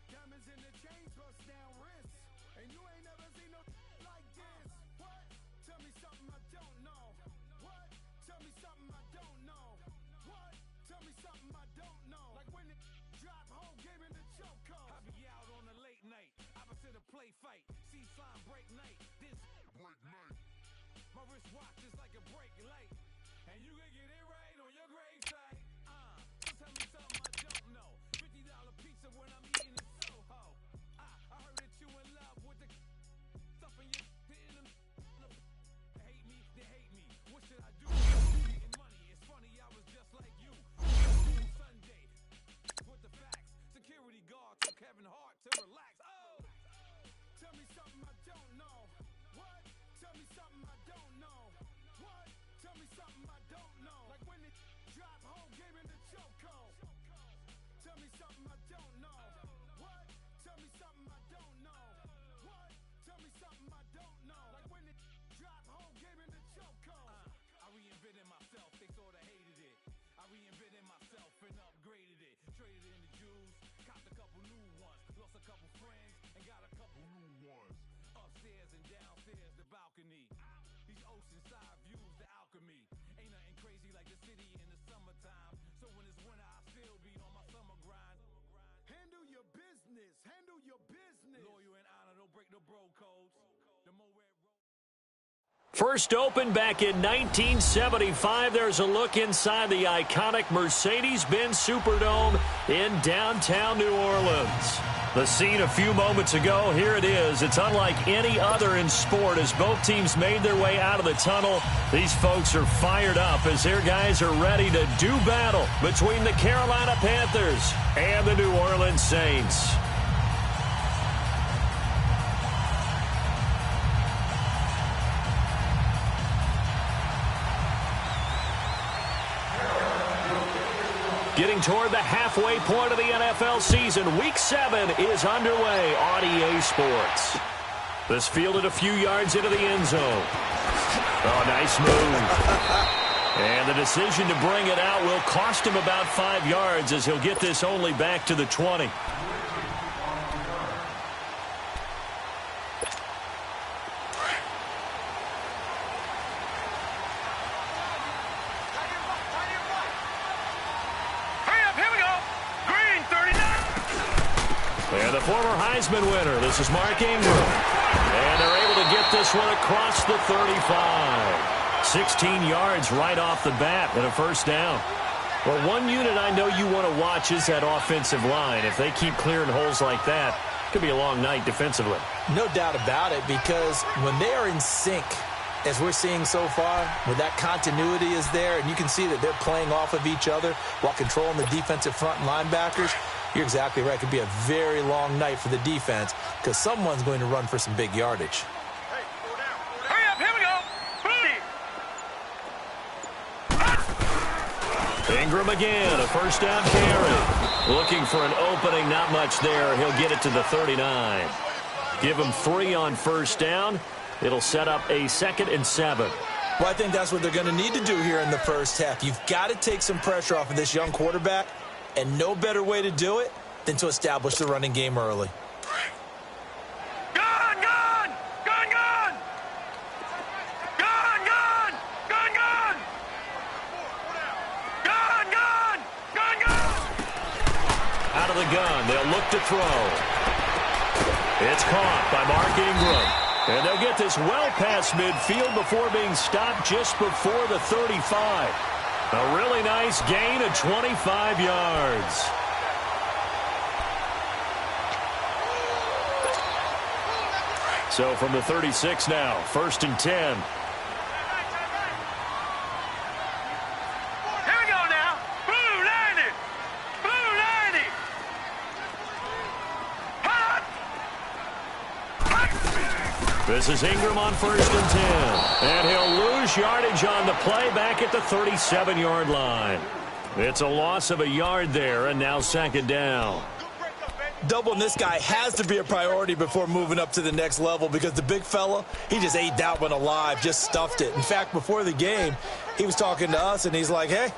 Diamonds in the chains, bust down wrists. And you ain't never seen no like this. What? Tell me something I don't know. What? Tell me something I don't know. What? Tell me something I don't know. Like when it drop home, game in the choke code. I be out on a late night, opposite a play fight. See slime break night, this break night. My wristwatch is like a break light. And you can get it right on your grave site. So tell me something I don't know. $50 pizza when I'm eating in Soho. I heard that you in love with the stuff in your in them. Hate me, they hate me. What should I do? Getting money. It's funny, I was just like you. Sunday with the facts. Security guard took Kevin Hart to relax. Oh, tell me something I don't know. What? Tell me something I don't know. What? Tell me something I don't know. Like when it drop home, game in the choke code. Tell me something I don't know. What? Tell me something I don't know. What? Tell me something I don't know. Like when it drop home, game in the choke code. I reinvented myself, they sorta hated it. I reinvented myself and upgraded it. Traded in the Jews, copped a couple new ones. Lost a couple friends and got a couple new ones. Upstairs and downstairs, the balcony. These oceanside views, the alchemy. Ain't nothing crazy like the city in the summertime. So when it's winter, I still be on my summer grind. Handle your business, handle your business. Loyal and honor, don't break no bro codes. The more First opened back in 1975. There's a look inside the iconic Mercedes-Benz Superdome in downtown New Orleans. The scene a few moments ago, here it is. It's unlike any other in sport as both teams made their way out of the tunnel. These folks are fired up as their guys are ready to do battle between the Carolina Panthers and the New Orleans Saints. Getting toward the halfway point of the NFL season, Week 7 is underway on EA Sports. This fielded a few yards into the end zone. Oh, nice move. And the decision to bring it out will cost him about 5 yards as he'll get this only back to the 20. And the former Heisman winner, this is Mark Ingram. And they're able to get this one across the 35. 16 yards right off the bat and a first down. Well, one unit I know you want to watch is that offensive line. If they keep clearing holes like that, it could be a long night defensively. No doubt about it, because when they are in sync, as we're seeing so far, where that continuity is there, and you can see that they're playing off of each other while controlling the defensive front and linebackers, you're exactly right. It could be a very long night for the defense because someone's going to run for some big yardage. Hey, go down. Hurry up, here we go. Ingram again, a first down carry. Looking for an opening, not much there. He'll get it to the 39. Give him 3 on first down. It'll set up a 2nd and 7. Well, I think that's what they're going to need to do here in the first half. You've got to take some pressure off of this young quarterback. And no better way to do it than to establish the running game early. Gun, gun! Gun, gun! Gun, gun! Gun, gun! Gun, gun! Gun, gun! Out of the gun, they'll look to throw. It's caught by Mark Ingram. And they'll get this well past midfield before being stopped just before the 35. A really nice gain of 25 yards. So from the 36 now, 1st and 10. Here we go now. Blue 90. Blue 90. Hot. This is Ingram on 1st and 10. And he'll lose yardage on the play back at the 37-yard line. It's a loss of a yard there, and now 2nd down. Doubling this guy has to be a priority before moving up to the next level because the big fella, he just ate that one alive, just stuffed it. In fact, before the game, he was talking to us, and he's like, hey,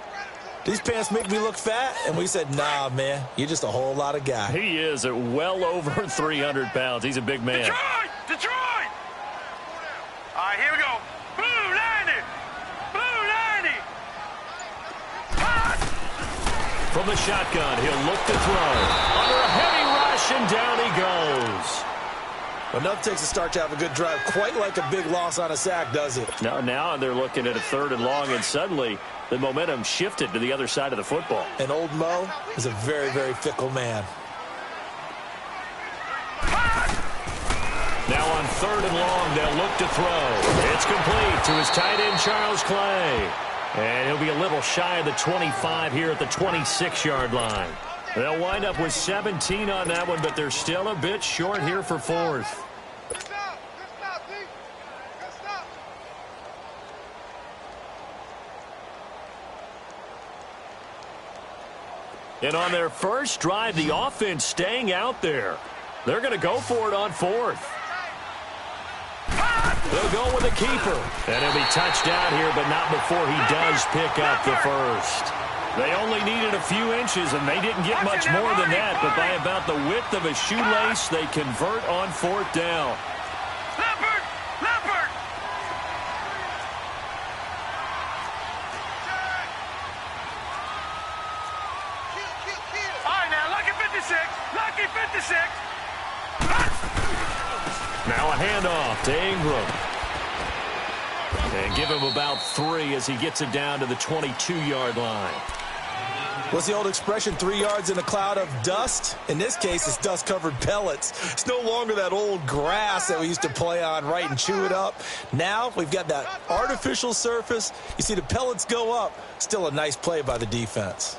These pants make me look fat. And we said, nah, man, you're just a whole lot of guy. He is at well over 300 pounds. He's a big man. Detroit! Detroit! All right, here we go. Blue 90! Blue 90! From the shotgun, he'll look to throw. Under a heavy rush, and down he goes. Enough takes a start to have a good drive. Quite like a big loss on a sack, does it? Now they're looking at a 3rd and long, and suddenly the momentum shifted to the other side of the football. And old Mo is a very, very fickle man. Now on 3rd and long, they'll look to throw. It's complete to his tight end, Charles Clay. And he'll be a little shy of the 25 here at the 26-yard line. They'll wind up with 17 on that one, but they're still a bit short here for 4th. And on their first drive, the offense staying out there. They're going to go for it on 4th. They'll go with a keeper. And he'll be touched down here, but not before he does pick up the first. They only needed a few inches, and they didn't get much more than that. But by about the width of a shoelace, they convert on 4th down. Leopard! Leopard! All right, now, lucky 56. Lucky 56. Now a handoff to Ingram. And give him about 3 as he gets it down to the 22-yard line. What's the old expression, 3 yards in a cloud of dust? In this case, it's dust-covered pellets. It's no longer that old grass that we used to play on, right, and chew it up. Now we've got that artificial surface. You see the pellets go up. Still a nice play by the defense.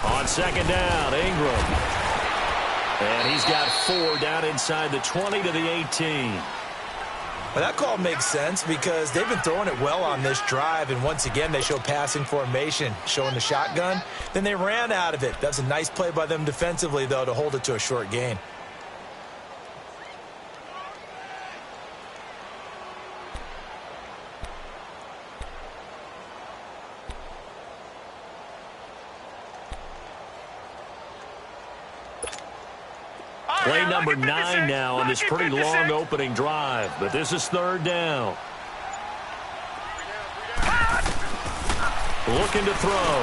On 2nd down, Ingram. And he's got 4 down inside the 20 to the 18. Well, that call makes sense because they've been throwing it well on this drive, and once again, they show passing formation, showing the shotgun. Then they ran out of it. That's a nice play by them defensively, though, to hold it to a short gain. Play number 9 now on this pretty long opening drive, but this is 3rd down. Looking to throw.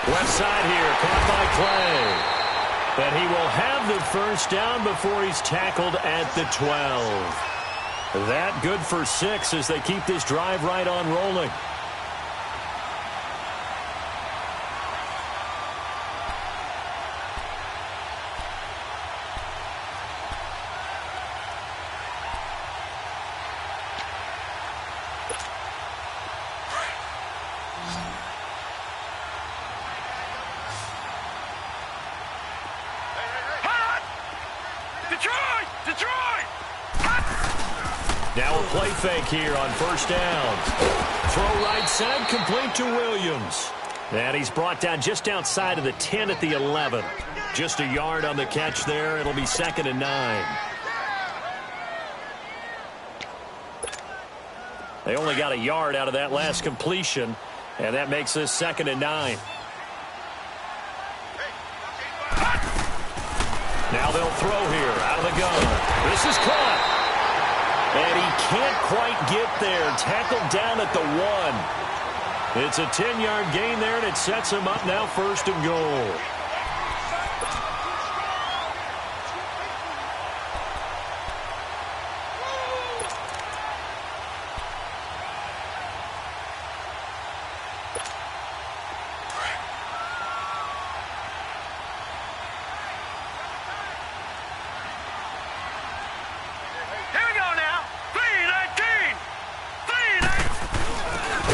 Left side here, caught by Clay. And he will have the first down before he's tackled at the 12. That good for 6 as they keep this drive right on rolling. Now a play fake here on 1st down. Throw right side, complete to Williams. And he's brought down just outside of the 10 at the 11. Just a yard on the catch there. It'll be 2nd and 9. They only got a yard out of that last completion, and that makes this 2nd and 9. Now they'll throw here out of the gun. This is caught. And he can't quite get there. Tackled down at the 1. It's a 10-yard gain there, and it sets him up now 1st and goal.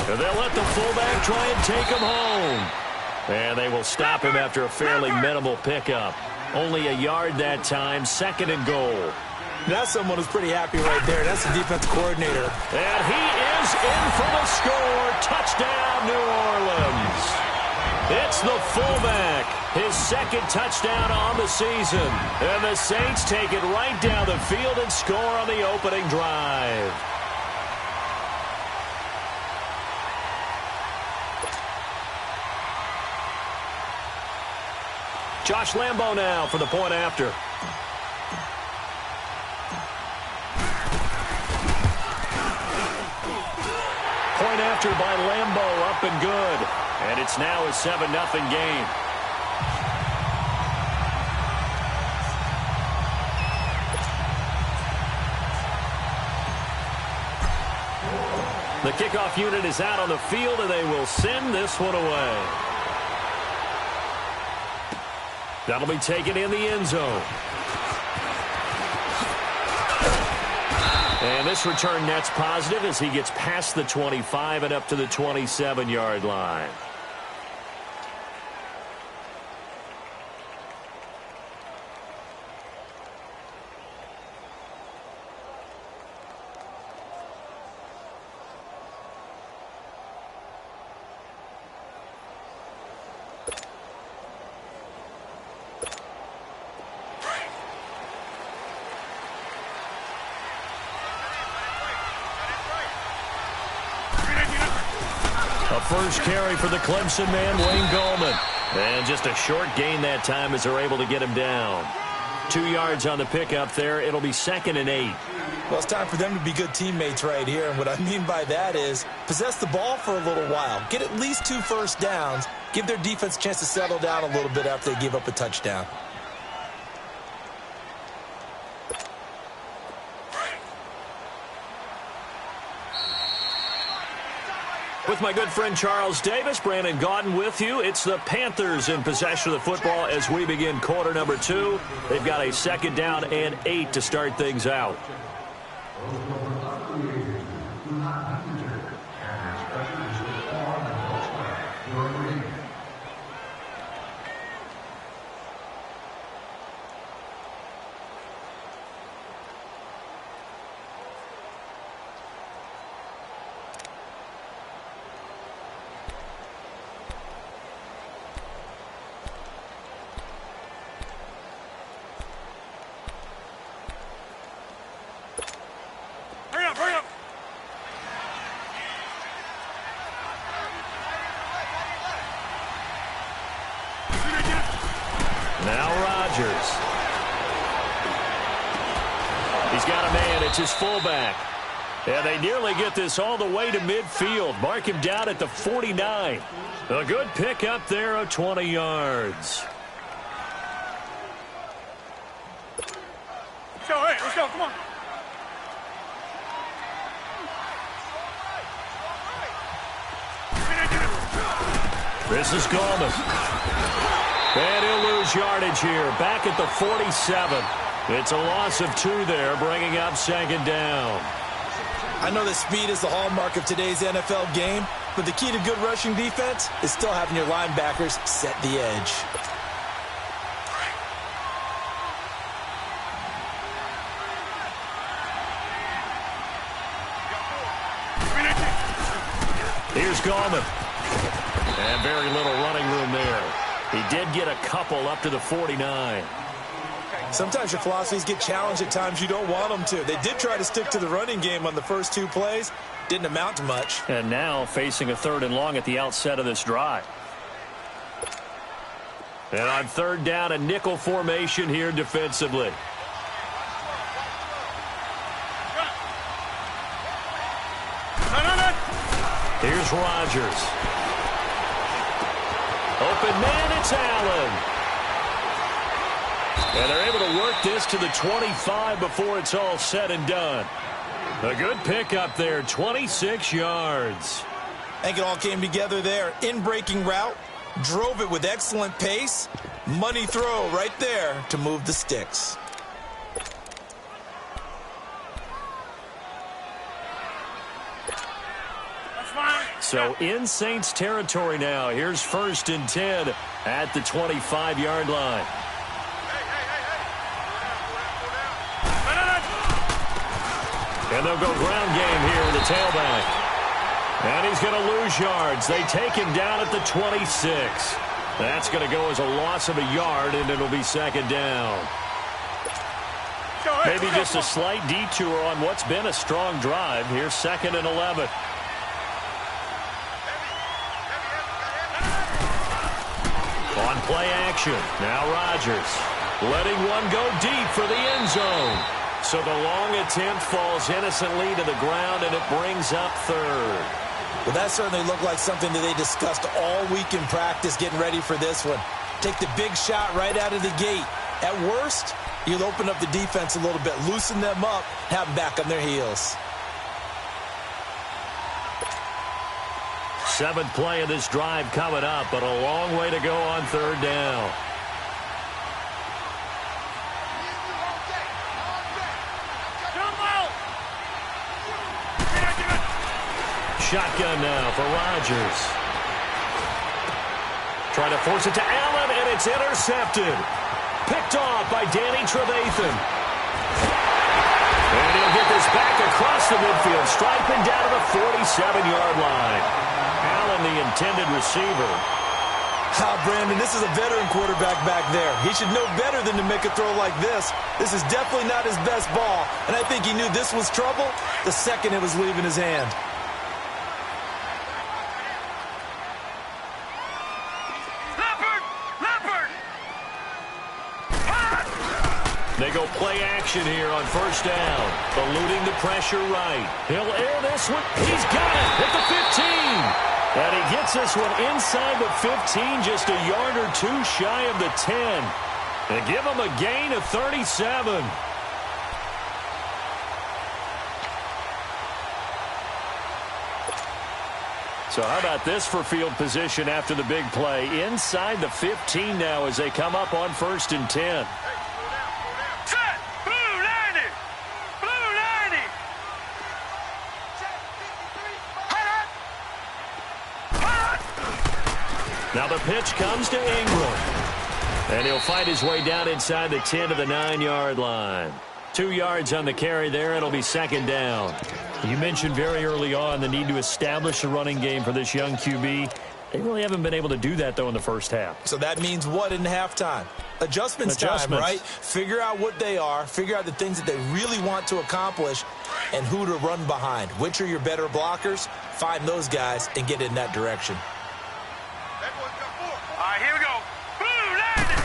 And they'll let the fullback try and take him home. And they will stop him after a fairly minimal pickup. Only a yard that time, 2nd and goal. That's someone who's pretty happy right there. That's the defense coordinator. And he is in for the score. Touchdown, New Orleans. It's the fullback. His second touchdown on the season. And the Saints take it right down the field and score on the opening drive. Josh Lambo now for the point after. Point after by Lambo, up and good. And it's now a 7-0 game. The kickoff unit is out on the field, and they will send this one away. That'll be taken in the end zone. And this return net's positive as he gets past the 25 and up to the 27-yard line. First carry for the Clemson man, Wayne Gallman. And just a short gain that time as they're able to get him down. 2 yards on the pickup there. It'll be 2nd and 8. Well, it's time for them to be good teammates right here. And what I mean by that is possess the ball for a little while. Get at least 2 first downs. Give their defense a chance to settle down a little bit after they give up a touchdown. With my good friend Charles Davis, Brandon Gaudin with you. It's the Panthers in possession of the football as we begin quarter number 2. They've got a 2nd down and 8 to start things out. He's got a man. It's his fullback. And they nearly get this all the way to midfield. Mark him down at the 49. A good pick up there of 20 yards. Let's go, come on. This is Gallman. And he'll lose yardage here. Back at the 47. It's a loss of 2 there, bringing up 2nd down. I know that speed is the hallmark of today's NFL game, but the key to good rushing defense is still having your linebackers set the edge. Here's Gallman. And very little running room there. He did get a couple up to the 49. Sometimes your philosophies get challenged at times you don't want them to. They did try to stick to the running game on the first 2 plays. Didn't amount to much. And now facing a 3rd and long at the outset of this drive. And on 3rd down, a nickel formation here defensively. Here's Rodgers. Open man, it's Allen. And they're able to work this to the 25 before it's all said and done. A good pickup there, 26 yards. I think it all came together there. In-breaking route, drove it with excellent pace. Money throw right there to move the sticks. So in Saints territory now. Here's 1st and 10 at the 25-yard line. And they'll go ground game here with the tailback. And he's going to lose yards. They take him down at the 26. That's going to go as a loss of a yard, and it'll be second down. Maybe just a slight detour on what's been a strong drive. Here's 2nd and 11. On play action, now Rodgers letting one go deep for the end zone. So the long attempt falls innocently to the ground, and it brings up 3rd. Well, that certainly looked like something that they discussed all week in practice getting ready for this one. Take the big shot right out of the gate. At worst, you'll open up the defense a little bit, loosen them up, have them back on their heels. 7th play of this drive coming up, but a long way to go on 3rd down. Shotgun now for Rodgers. Trying to force it to Allen, and it's intercepted. Picked off by Danny Trevathan. And he'll get this back across the midfield, striping down to the 47-yard line. Allen, the intended receiver. Brandon, this is a veteran quarterback back there. He should know better than to make a throw like this. This is definitely not his best ball, and I think he knew this was trouble the second it was leaving his hand. They go play action here on 1st down. Eluding the pressure right. He'll air this one. He's got it at the 15. And he gets this one inside the 15, just a yard or two shy of the 10. They give him a gain of 37. So how about this for field position after the big play? Inside the 15 now as they come up on 1st and 10. Now the pitch comes to Ingram. And he'll fight his way down inside the 10 to the 9-yard line. 2 yards on the carry there. It'll be 2nd down. You mentioned very early on the need to establish a running game for this young QB. They really haven't been able to do that, though, in the first half. So that means what in halftime? Adjustments time, right? Figure out what they are. Figure out the things that they really want to accomplish and who to run behind. Which are your better blockers? Find those guys and get in that direction. All right, here we go. Boom, landed.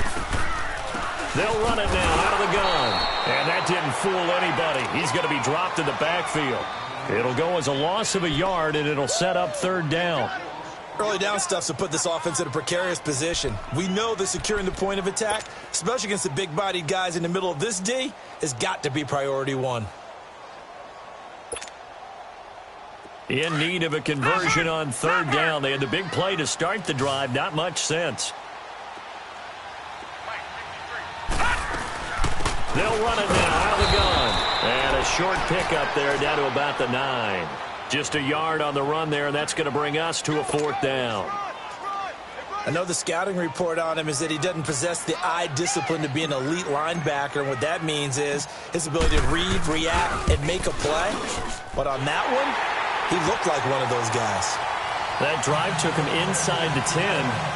They'll run it now out of the gun. And that didn't fool anybody. He's going to be dropped in the backfield. It'll go as a loss of a yard, and it'll set up 3rd down. Early down stuff's to put this offense in a precarious position. We know that securing the point of attack, especially against the big-bodied guys in the middle of this D, has got to be priority 1. In need of a conversion on 3rd down. They had the big play to start the drive. Not much sense. They'll run it now out of the gun. And a short pickup there down to about the 9. Just a yard on the run there, and that's going to bring us to a 4th down. I know the scouting report on him is that he doesn't possess the eye discipline to be an elite linebacker. And what that means is his ability to read, react, and make a play. But on that one, he looked like one of those guys. That drive took him inside the 10.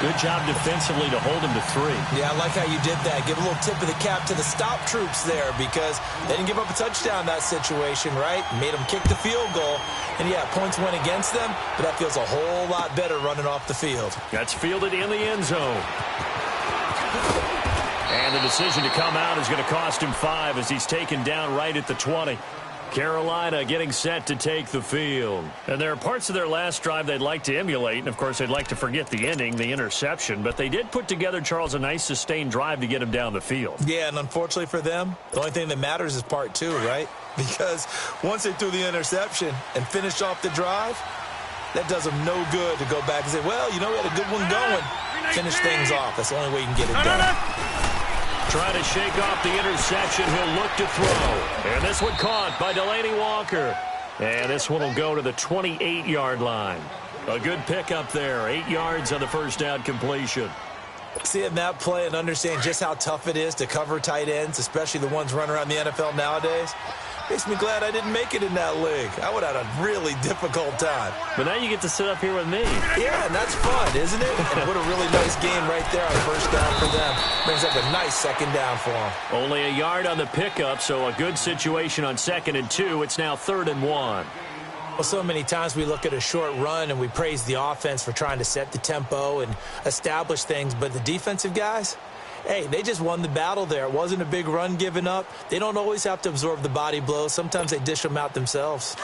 Good job defensively to hold him to 3. Yeah, I like how you did that. Give a little tip of the cap to the stop troops there because they didn't give up a touchdown in that situation, right? Made them kick the field goal. And, yeah, points went against them, but that feels a whole lot better running off the field. That's fielded in the end zone. And the decision to come out is going to cost him 5 as he's taken down right at the 20. Carolina getting set to take the field. And there are parts of their last drive they'd like to emulate. And, of course, they'd like to forget the ending, the interception. But they did put together, Charles, a nice sustained drive to get him down the field. Yeah, and unfortunately for them, the only thing that matters is part 2, right? Because once they threw the interception and finished off the drive, that does them no good to go back and say, well, you know, we had a good one going. Finish things off. That's the only way you can get it done. Trying to shake off the interception. He'll look to throw. And this one caught by Delaney Walker. And this one will go to the 28-yard line. A good pickup there. 8 yards on the first down completion. Seeing that play and understand just how tough it is to cover tight ends, especially the ones running around the NFL nowadays. Makes me glad I didn't make it in that league. I would have had a really difficult time. But now you get to sit up here with me. Yeah, and that's fun, isn't it? And what a really nice game right there on first down for them. Brings up a nice second down for them. Only a yard on the pickup, so a good situation on 2nd and 2. It's now 3rd and 1. Well, so many times we look at a short run and we praise the offense for trying to set the tempo and establish things, but the defensive guys, hey, they just won the battle there. It wasn't a big run given up. They don't always have to absorb the body blows. Sometimes they dish them out themselves.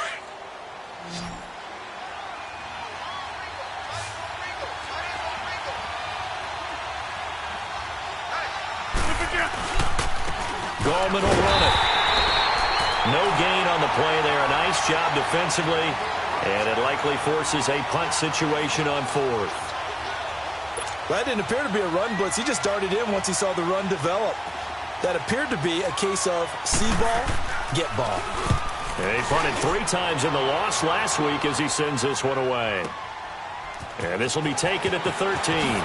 Gallman will run it. No gain on the play there. A nice job defensively, and it likely forces a punt situation on 4th. That didn't appear to be a run blitz. He just darted in once he saw the run develop. That appeared to be a case of see ball, get ball. And he punted 3 times in the loss last week as he sends this one away. And this will be taken at the 13.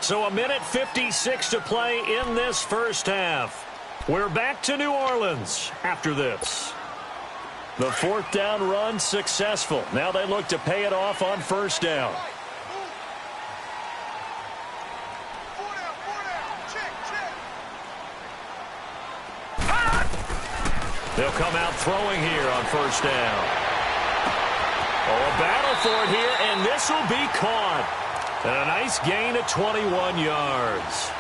So a minute 56 to play in this first half. We're back to New Orleans after this. The 4th down run successful. Now they look to pay it off on first down. They'll come out throwing here on first down. Oh, a battle for it here, and this will be caught. And a nice gain of 21 yards.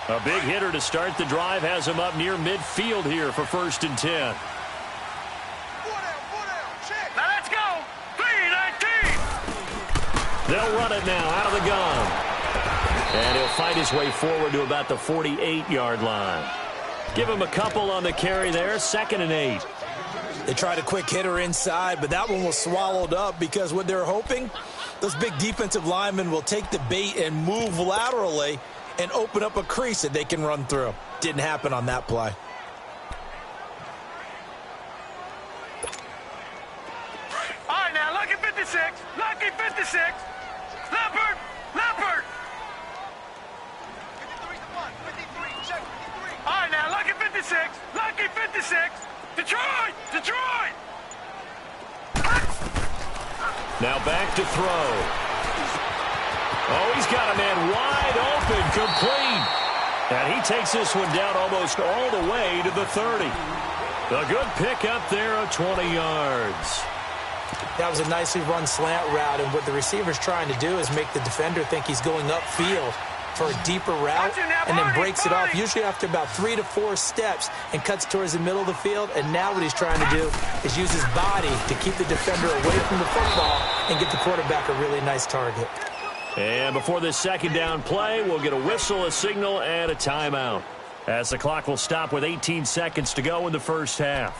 A big hitter to start the drive has him up near midfield here for 1st and 10. Now let's go. 3-19. They'll run it now out of the gun. And he'll fight his way forward to about the 48-yard line. Give him a couple on the carry there. 2nd and 8. They tried a quick hitter inside, but that one was swallowed up because what they're hoping, those big defensive linemen will take the bait and move laterally and open up a crease that they can run through. Didn't happen on that play. All right, now, lucky 56. Lucky 56. Leopard. Leopard. 53's the one. 53. Check 53. All right, now, lucky 56. Lucky 56. Detroit. Detroit. Now back to throw. Oh, he's got a man wide open, complete. And he takes this one down almost all the way to the 30. A good pick up there of 20 yards. That was a nicely run slant route, and what the receiver's trying to do is make the defender think he's going upfield for a deeper route and then breaks it off, usually after about 3 to 4 steps, and cuts towards the middle of the field. And now what he's trying to do is use his body to keep the defender away from the football and get the quarterback a really nice target. And before this 2nd down play, we'll get a whistle, a signal, and a timeout, as the clock will stop with 18 seconds to go in the first half.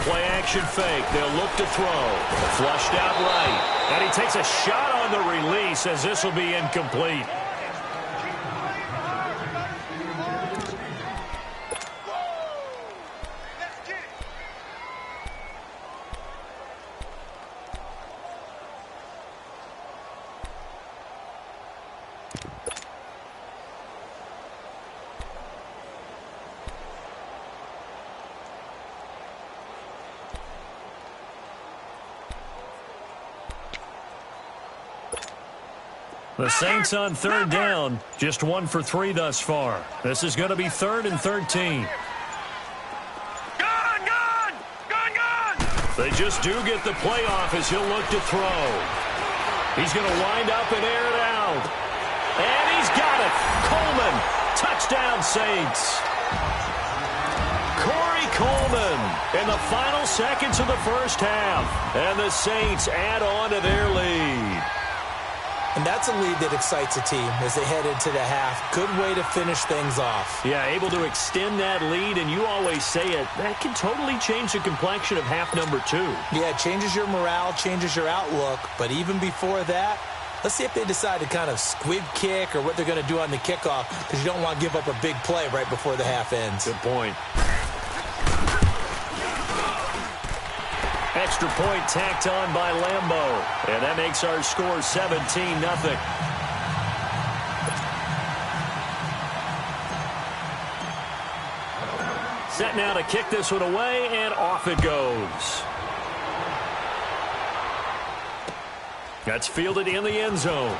Play-action fake. They'll look to throw. Flushed out right. And he takes a shot on the release as this will be incomplete. The Saints on 3rd down, just 1 for 3 thus far. This is going to be 3rd and 13. Gun! They just do get the play off as he'll look to throw. He's going to wind up and air it out. And he's got it. Coleman, touchdown Saints. Corey Coleman in the final seconds of the first half. And the Saints add on to their lead. And that's a lead that excites a team as they head into the half. Good way to finish things off. Yeah, able to extend that lead, and you always say it, that can totally change the complexion of half number 2. Yeah, it changes your morale, changes your outlook. But even before that, let's see if they decide to kind of squib kick or what they're going to do on the kickoff, because you don't want to give up a big play right before the half ends. Good point. Extra point tacked on by Lambo. And that makes our score 17-0. Set now to kick this one away, and off it goes. That's fielded in the end zone.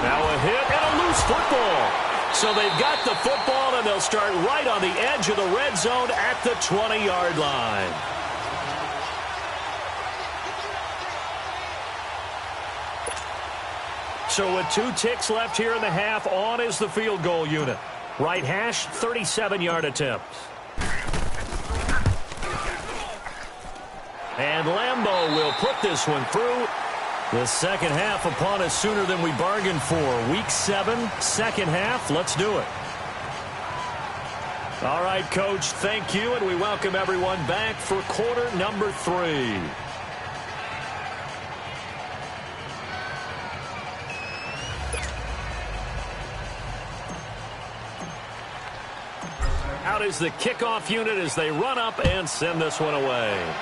Now a hit and a loose football. So they've got the football, and they'll start right on the edge of the red zone at the 20-yard line. So with 2 ticks left here in the half, on is the field goal unit. Right hash, 37-yard attempt. And Lambo will put this one through. The second half upon us sooner than we bargained for. Week 7, second half. Let's do it. All right, Coach, thank you, and we welcome everyone back for quarter number 3. Out is the kickoff unit as they run up and send this one away.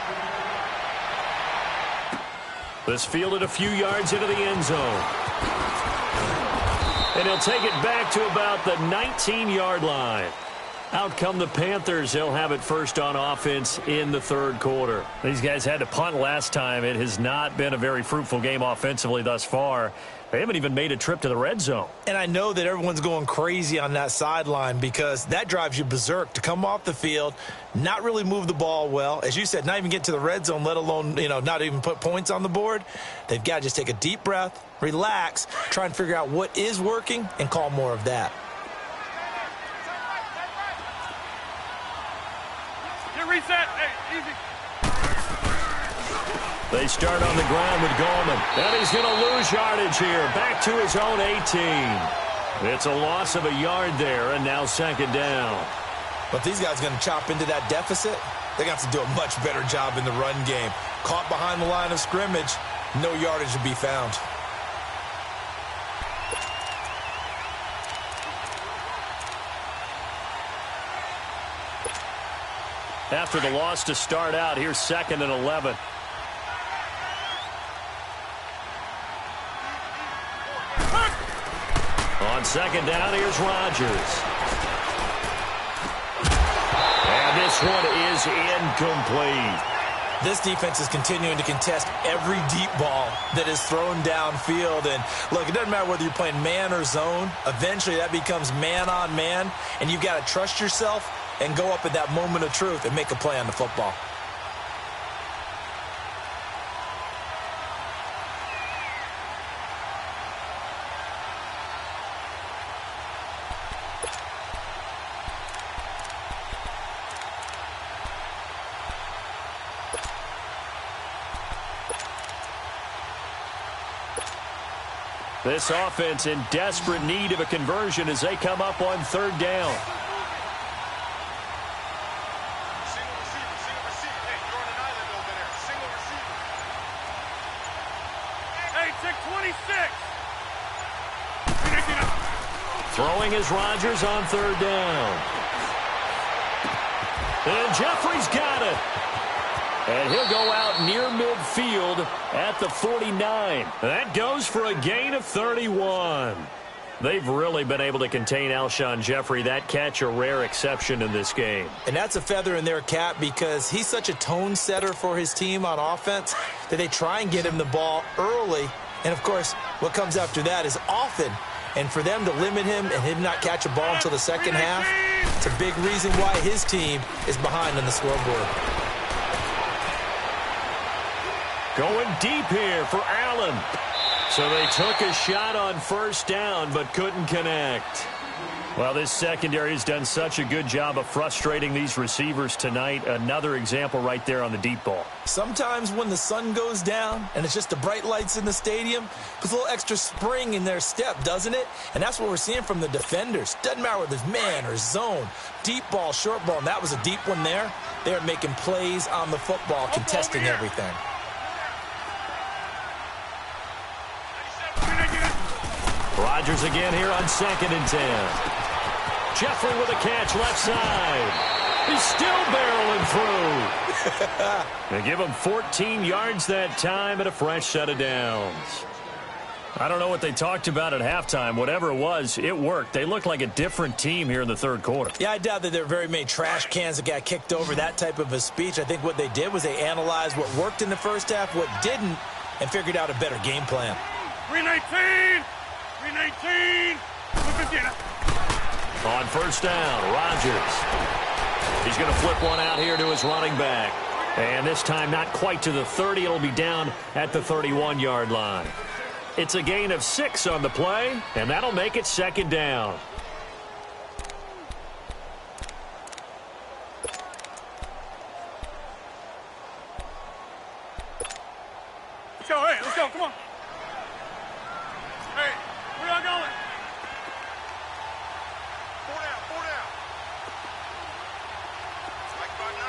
This fielded a few yards into the end zone. And he'll take it back to about the 19-yard line. Out come the Panthers. They'll have it first on offense in the third quarter. These guys had to punt last time. It has not been a very fruitful game offensively thus far. They haven't even made a trip to the red zone. And I know that everyone's going crazy on that sideline because that drives you berserk to come off the field, not really move the ball well. As you said, not even get to the red zone, let alone, not even put points on the board. They've got to just take a deep breath, relax, try and figure out what is working, and call more of that. Get reset. Hey, easy. They start on the ground with Gallman. And he's going to lose yardage here. Back to his own 18. It's a loss of a yard there, and now second down. But these guys are going to chop into that deficit. They're going to have to do a much better job in the run game. Caught behind the line of scrimmage, no yardage to be found. After the loss to start out, here's 2nd and 11. On second down, here's Rodgers. And this one is incomplete. This defense is continuing to contest every deep ball that is thrown downfield. And, look, it doesn't matter whether you're playing man or zone. Eventually, that becomes man-on-man, and you've got to trust yourself and go up at that moment of truth and make a play on the football. This offense in desperate need of a conversion as they come up on third down. Single receiver. Hey, you're on an island over there. Single receiver. Hey, check 26. Throwing is Rodgers on third down. And Jeffrey's got it. And he'll go out near midfield at the 49. That goes for a gain of 31. They've really been able to contain Alshon Jeffrey. That catch a rare exception in this game. And that's a feather in their cap because he's such a tone setter for his team on offense that they try and get him the ball early. And, of course, what comes after that is often. And for them to limit him and him not catch a ball until the second half, it's a big reason why his team is behind on the scoreboard. Going deep here for Allen. So they took a shot on first down but couldn't connect. Well, this secondary has done such a good job of frustrating these receivers tonight. Another example right there on the deep ball. Sometimes when the sun goes down and it's just the bright lights in the stadium, puts a little extra spring in their step, doesn't it? And that's what we're seeing from the defenders. Doesn't matter whether it's man or zone, deep ball, short ball, and that was a deep one there. They're making plays on the football, contesting everything. Rodgers again here on 2nd and 10. Jeffrey with a catch left side. He's still barreling through. They give him 14 yards that time and a fresh set of downs. I don't know what they talked about at halftime. Whatever it was, it worked. They looked like a different team here in the third quarter. Yeah, I doubt that there were very many trash cans that got kicked over, that type of a speech. I think what they did was they analyzed what worked in the first half, what didn't, and figured out a better game plan. 319! 319! On first down, Rodgers. He's going to flip one out here to his running back. And this time not quite to the 30. It'll be down at the 31-yard line. It's a gain of 6 on the play, and that'll make it 2nd down. Let's go, come on. Hey, where y'all going? 4 down. Mike by 9.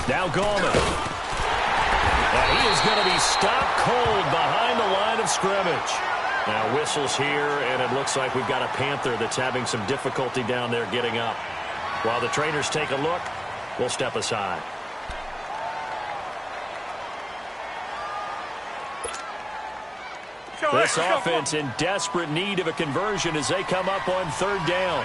Now Gallman. And he is going to be stopped cold behind the line of scrimmage. Now whistles here, and it looks like we've got a Panther that's having some difficulty down there getting up. While the trainers take a look, we'll step aside. This offense in desperate need of a conversion as they come up on 3rd down.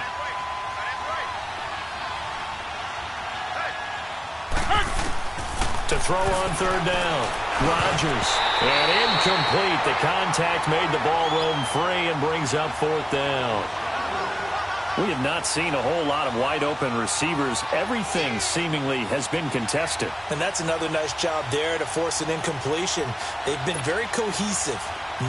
To throw on 3rd down, Rodgers. And incomplete. The contact made the ball roam free and brings up 4th down. We have not seen a whole lot of wide-open receivers. Everything seemingly has been contested. And that's another nice job there to force an incompletion. They've been very cohesive,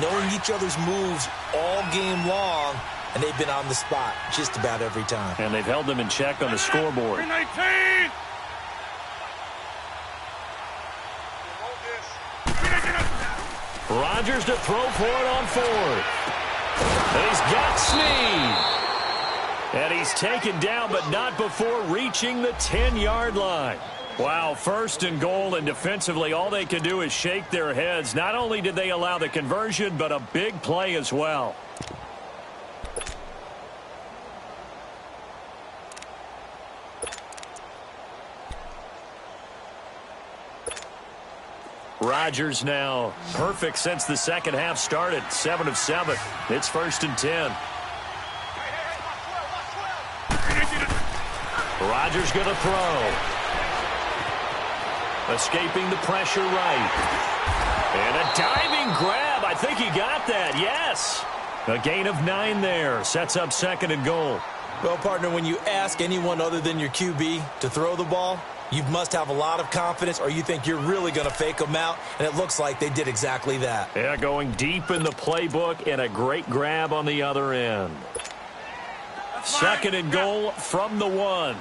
knowing each other's moves all game long, and they've been on the spot just about every time. And they've held them in check on the scoreboard. 319! Rodgers to throw for it on 4th. And he's got Snead. And he's taken down, but not before reaching the 10-yard line. Wow, 1st and goal, and defensively all they can do is shake their heads. Not only did they allow the conversion, but a big play as well. Rodgers now perfect since the second half started. 7 of 7. It's 1st and 10. Rodgers going to throw. Escaping the pressure right. And a diving grab. I think he got that. Yes. A gain of 9 there. Sets up 2nd and goal. Well, partner, when you ask anyone other than your QB to throw the ball, you must have a lot of confidence, or you think you're really going to fake them out, and it looks like they did exactly that. Yeah, going deep in the playbook, and a great grab on the other end. 2nd and goal from the 1.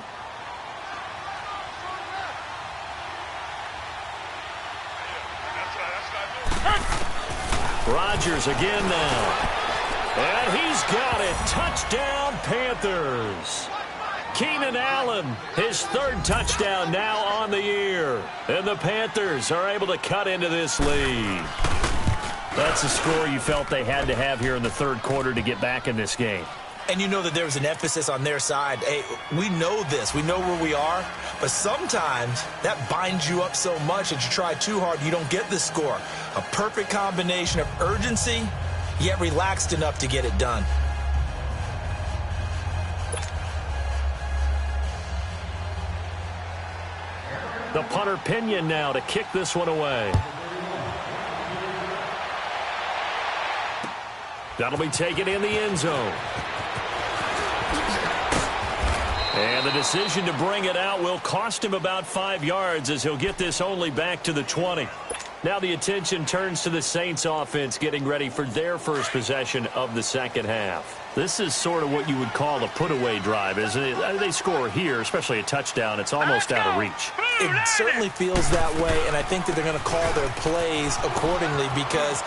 Rodgers again now. And he's got it. Touchdown, Panthers. Keenan Allen, his 3rd touchdown now on the year. And the Panthers are able to cut into this lead. That's a score you felt they had to have here in the 3rd quarter to get back in this game. And you know that there was an emphasis on their side. Hey, we know this. We know where we are. But sometimes that binds you up so much that you try too hard, you don't get the score. A perfect combination of urgency, yet relaxed enough to get it done. The punter Pinion now to kick this one away. That'll be taken in the end zone. And the decision to bring it out will cost him about 5 yards as he'll get this only back to the 20. Now the attention turns to the Saints offense getting ready for their first possession of the second half. This is sort of what you would call a put-away drive, isn't it? They score here, especially a touchdown. It's almost out of reach. It certainly feels that way, and I think that they're going to call their plays accordingly because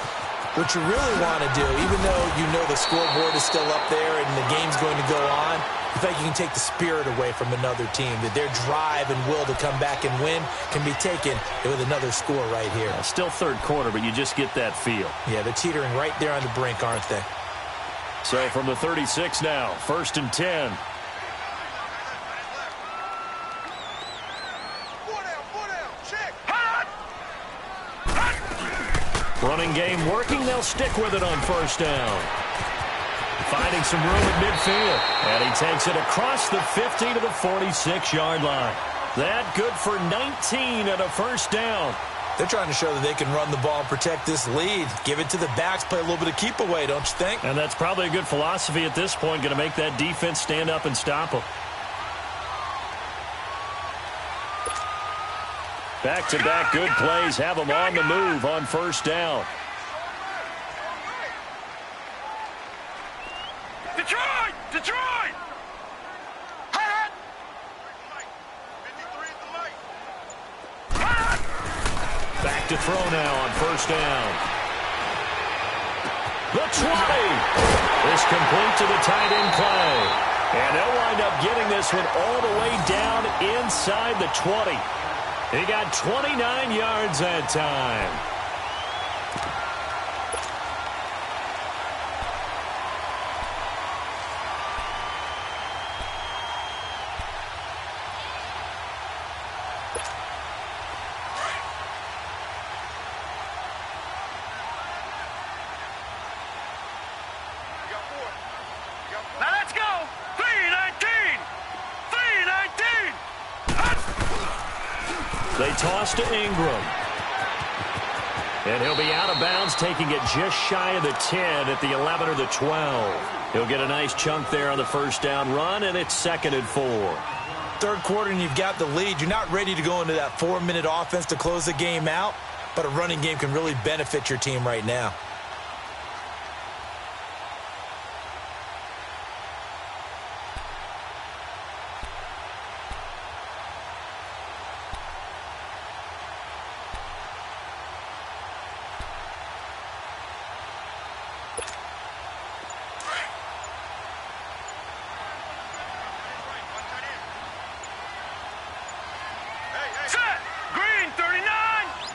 what you really want to do, even though you know the scoreboard is still up there and the game's going to go on, I think you can take the spirit away from another team, that their drive and will to come back and win can be taken with another score right here. Still third quarter, but you just get that feel. Yeah, they're teetering right there on the brink, aren't they? So from the 36 now, 1st and 10. Running game working, they'll stick with it on 1st down. Finding some room at midfield. And he takes it across the 50 to the 46-yard line. That good for 19 and a 1st down. They're trying to show that they can run the ball and protect this lead. Give it to the backs, play a little bit of keep away, don't you think? And that's probably a good philosophy at this point, going to make that defense stand up and stop them. Back-to-back good plays have them on the move on 1st down. Detroit! Detroit! Back to throw now on 1st down. The 20. Is complete to the tight end play. And they'll wind up getting this one all the way down inside the 20. He got 29 yards that time. Now let's go! 3-19! 3-19! They toss to Ingram. And he'll be out of bounds, taking it just shy of the 10 at the 11 or the 12. He'll get a nice chunk there on the 1st down run, and it's 2nd and 4. Third quarter and you've got the lead. You're not ready to go into that 4-minute offense to close the game out, but a running game can really benefit your team right now. Set! Green 39!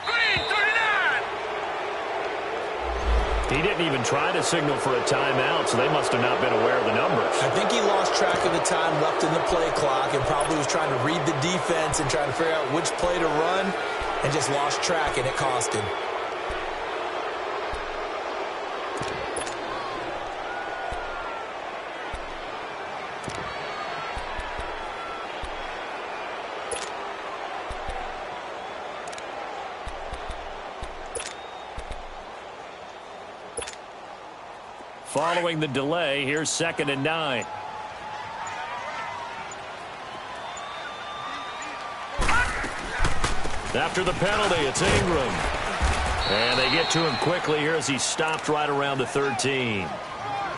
Green 39! He didn't even try to signal for a timeout, so they must have not been aware of the numbers. I think he lost track of the time left in the play clock and probably was trying to read the defense and trying to figure out which play to run and just lost track, and it cost him. Following the delay, here's 2nd and 9. After the penalty, it's Ingram. And they get to him quickly here as he's stopped right around the 13.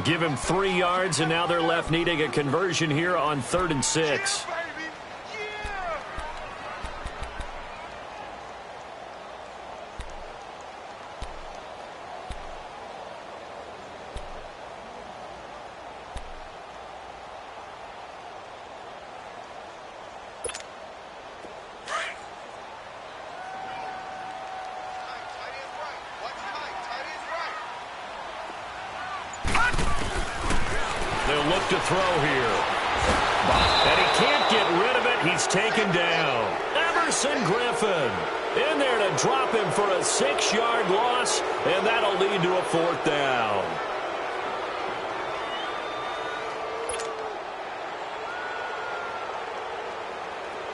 Give him 3 yards, and now they're left needing a conversion here on 3rd and 6. They'll look to throw here. And he can't get rid of it. He's taken down. Everson Griffin in there to drop him for a 6-yard loss, and that'll lead to a 4th down.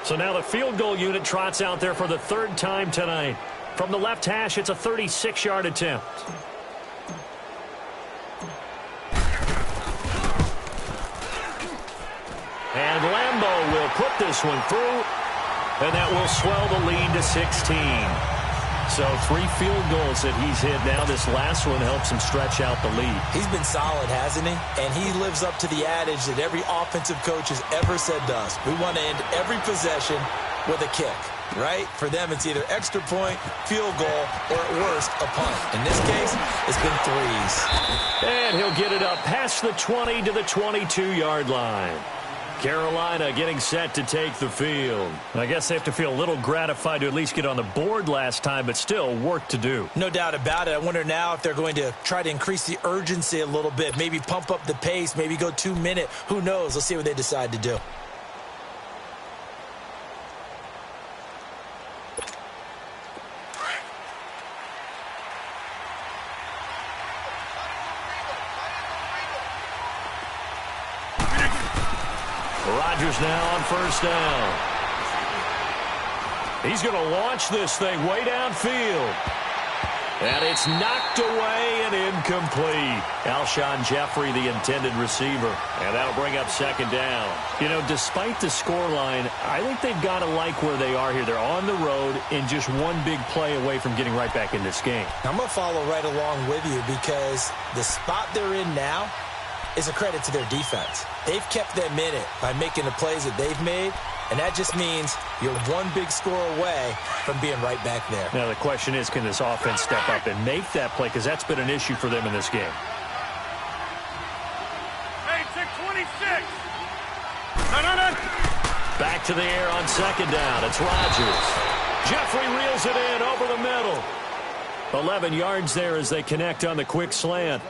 So now the field goal unit trots out there for the 3rd time tonight. From the left hash, it's a 36-yard attempt. And Lambeau will put this one through, and that will swell the lead to 16. So 3 field goals that he's hit now. This last one helps him stretch out the lead. He's been solid, hasn't he? And he lives up to the adage that every offensive coach has ever said to us. We want to end every possession with a kick, right? For them, it's either extra point, field goal, or at worst, a punt. In this case, it's been 3s. And he'll get it up past the 20 to the 22-yard line. Carolina getting set to take the field. I guess they have to feel a little gratified to at least get on the board last time, but still work to do. No doubt about it. I wonder now if they're going to try to increase the urgency a little bit, maybe pump up the pace, maybe go 2-minute. Who knows? Let's see what they decide to do. Rodgers now on first down. He's going to launch this thing way downfield. And it's knocked away and incomplete. Alshon Jeffrey, the intended receiver. And that'll bring up second down. You know, despite the scoreline, I think they've got to like where they are here. They're on the road and just one big play away from getting right back in this game. I'm going to follow right along with you because the spot they're in now is a credit to their defense. They've kept them in it by making the plays that they've made, and that just means you're one big score away from being right back there. Now, the question is, can this offense step up and make that play? Because that's been an issue for them in this game. Hey, check 26. No. Back to the air on second down. It's Rodgers. Jeffrey reels it in over the middle. 11 yards there as they connect on the quick slant.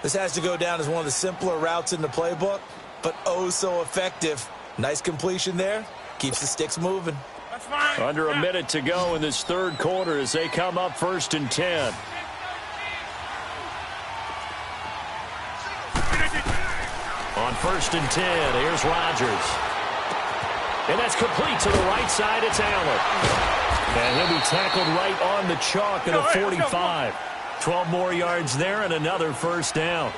This has to go down as one of the simpler routes in the playbook, but oh so effective. Nice completion there. Keeps the sticks moving. That's fine. Under a minute to go in this third quarter as they come up 1st and 10. On 1st and 10, here's Rodgers. And that's complete to the right side. It's Allen. And he'll be tackled right on the chalk at a 45. 12 more yards there and another first down.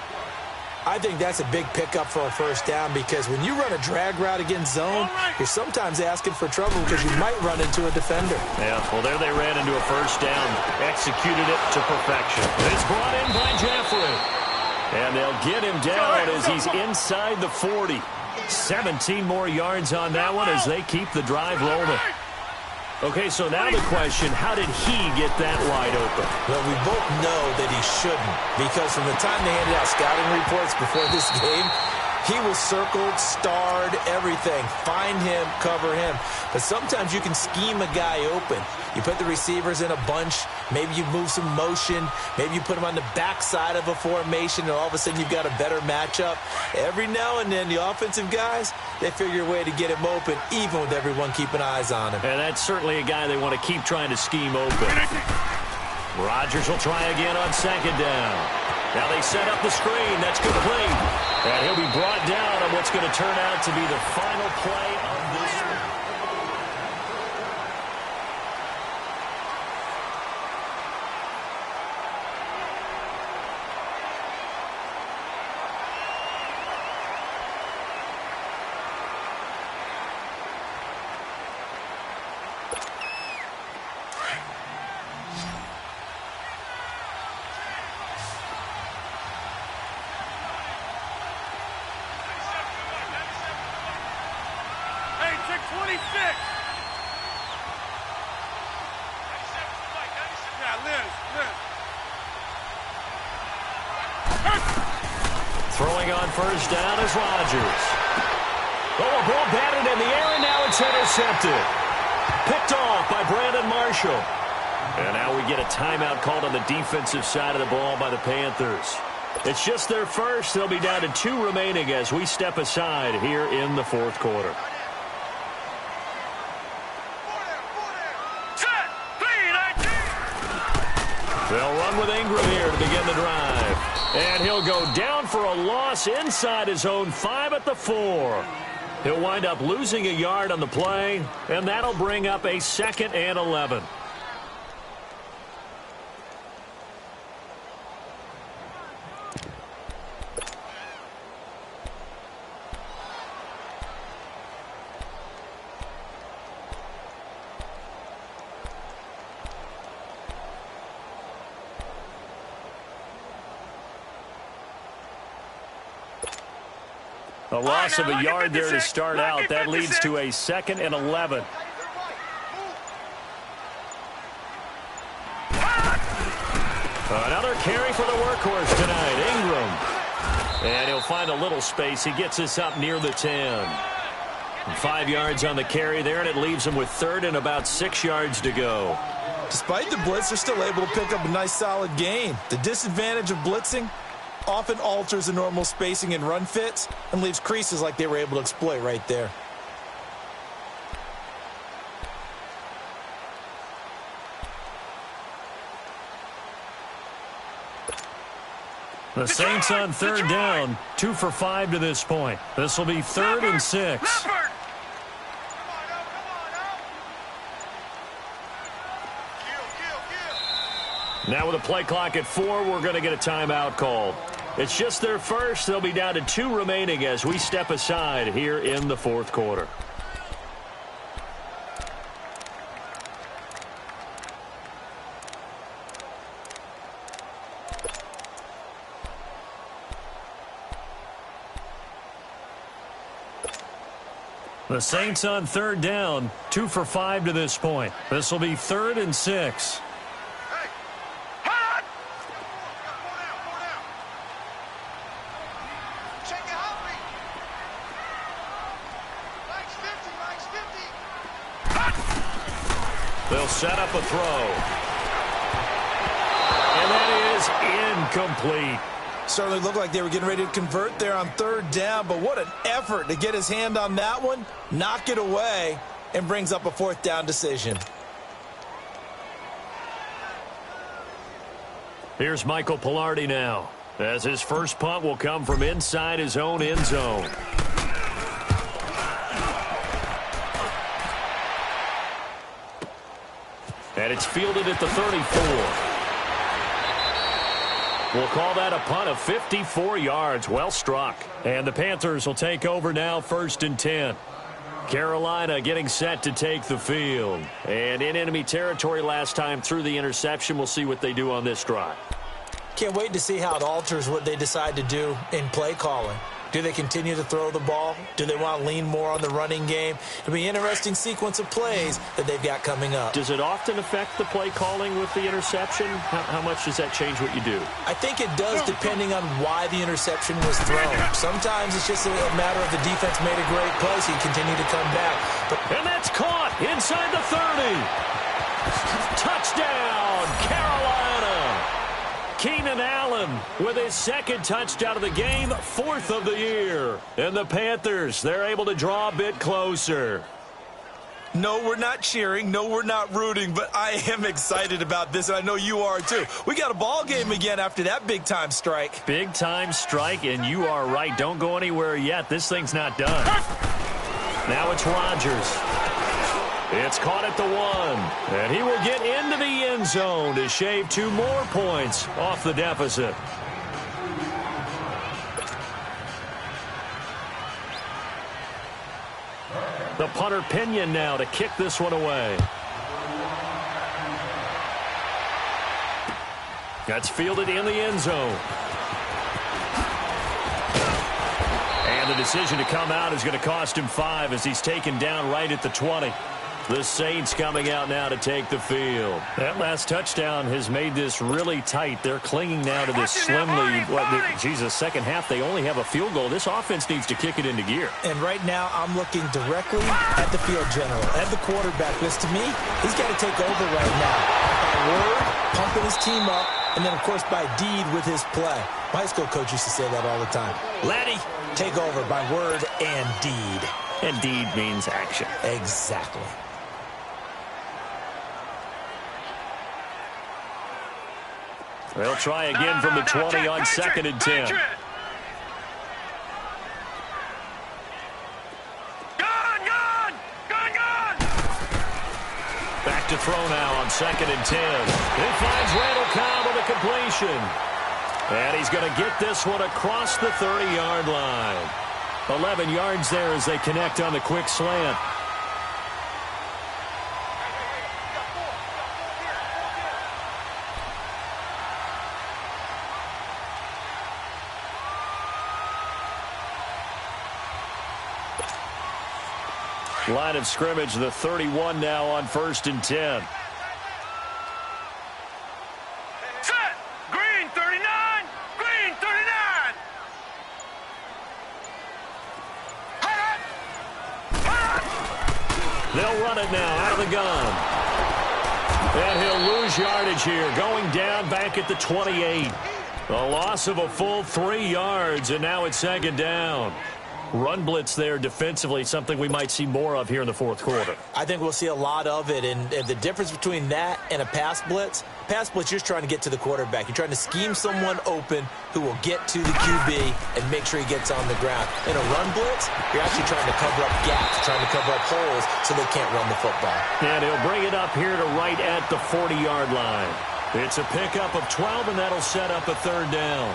I think that's a big pickup for a first down because when you run a drag route against zone, you're sometimes asking for trouble because you might run into a defender. Yeah, well, there they ran into a first down. Executed it to perfection. It's brought in by Jeffrey. And they'll get him down as he's inside the 40. 17 more yards on that one as they keep the drive rolling. Okay, so now the question, how did he get that wide open? Well, we both know that he shouldn't because from the time they handed out scouting reports before this game, he was circled, starred, everything. Find him, cover him. But sometimes you can scheme a guy open. You put the receivers in a bunch. Maybe you move some motion. Maybe you put them on the backside of a formation, and all of a sudden you've got a better matchup. Every now and then, the offensive guys, they figure a way to get him open, even with everyone keeping eyes on him. And that's certainly a guy they want to keep trying to scheme open. Rodgers will try again on second down. Now they set up the screen. That's complete. And he'll be brought down on what's going to turn out to be the final play of this one. Throwing on first down is Rodgers. Oh, a ball batted in the air, and now it's intercepted. Picked off by Brandon Marshall. And now we get a timeout called on the defensive side of the ball by the Panthers. It's just their first. They'll be down to 2 remaining as we step aside here in the fourth quarter. They'll run with Ingram here to begin the drive. And he'll go down for a loss inside his own 5 at the 4. He'll wind up losing a yard on the play, and that'll bring up a 2nd and 11. A loss of a yard there to start out. That leads to a 2nd and 11. Another carry for the workhorse tonight, Ingram. And he'll find a little space. He gets us up near the 10. 5 yards on the carry there, and it leaves him with 3rd and about 6 yards to go. Despite the blitz, they're still able to pick up a nice, solid gain. The disadvantage of blitzing often alters the normal spacing and run fits and leaves creases like they were able to exploit right there. The Saints on 3rd down, 2 for 5 to this point. This will be 3rd and 6. Now with a play clock at 4, we're going to get a timeout called. It's just their first. They'll be down to 2 remaining as we step aside here in the 4th quarter. The Saints on 3rd down, 2 for 5 to this point. This will be 3rd and 6. They'll set up a throw. And that is incomplete. Certainly looked like they were getting ready to convert there on 3rd down, but what an effort to get his hand on that one, knock it away, and brings up a 4th down decision. Here's Michael Pilardi now, as his first punt will come from inside his own end zone. And it's fielded at the 34. We'll call that a punt of 54 yards. Well struck. And the Panthers will take over now, 1st and 10. Carolina getting set to take the field. And in enemy territory last time through the interception. We'll see what they do on this drive. Can't wait to see how it alters what they decide to do in play calling. Do they continue to throw the ball? Do they want to lean more on the running game? It'll be an interesting sequence of plays that they've got coming up. Does it often affect the play calling with the interception? How much does that change what you do? I think it does, depending on why the interception was thrown. Sometimes it's just a matter of the defense made a great play, so you continue to come back. And that's caught inside the 30. Touchdown, Carolina. Keenan Allen with his 2nd touchdown of the game, 4th of the year. And the Panthers, they're able to draw a bit closer. No, we're not cheering. No, we're not rooting, but I am excited about this, and I know you are too. We got a ball game again after that big-time strike. Big-time strike, and you are right. Don't go anywhere yet. This thing's not done. Now it's Rodgers. It's caught at the 1, and he will get into the end zone to shave 2 more points off the deficit. The punter Pinion now to kick this one away. That's fielded in the end zone. And the decision to come out is going to cost him 5 as he's taken down right at the 20. The Saints coming out now to take the field. That last touchdown has made this really tight. They're clinging now to this slim lead. Jesus, second half, they only have a field goal. This offense needs to kick it into gear. And right now, I'm looking directly at the field general, at the quarterback. Because to me, he's got to take over right now. By word, pumping his team up, and then, of course, by deed with his play. My high school coach used to say that all the time. Laddie, take over by word and deed. And deed means action. Exactly. They'll try again from the 20 on 2nd and 10. Back to throw now on 2nd and 10. He finds Randall Cobb with a completion. And he's going to get this one across the 30-yard line. 11 yards there as they connect on the quick slant. Line of scrimmage, the 31 now on 1st and 10. Set! Green 39! Green 39! They'll run it now out of the gun. And he'll lose yardage here, going down back at the 28. A loss of a full 3 yards, and now it's 2nd down. Run blitz there defensively, something we might see more of here in the 4th quarter. I think we'll see a lot of it, and the difference between that and a pass blitz, you're just trying to get to the quarterback. You're trying to scheme someone open who will get to the QB and make sure he gets on the ground. In a run blitz, you're actually trying to cover up gaps, trying to cover up holes so they can't run the football. And he'll bring it up here to right at the 40-yard line. It's a pickup of 12, and that'll set up a 3rd down.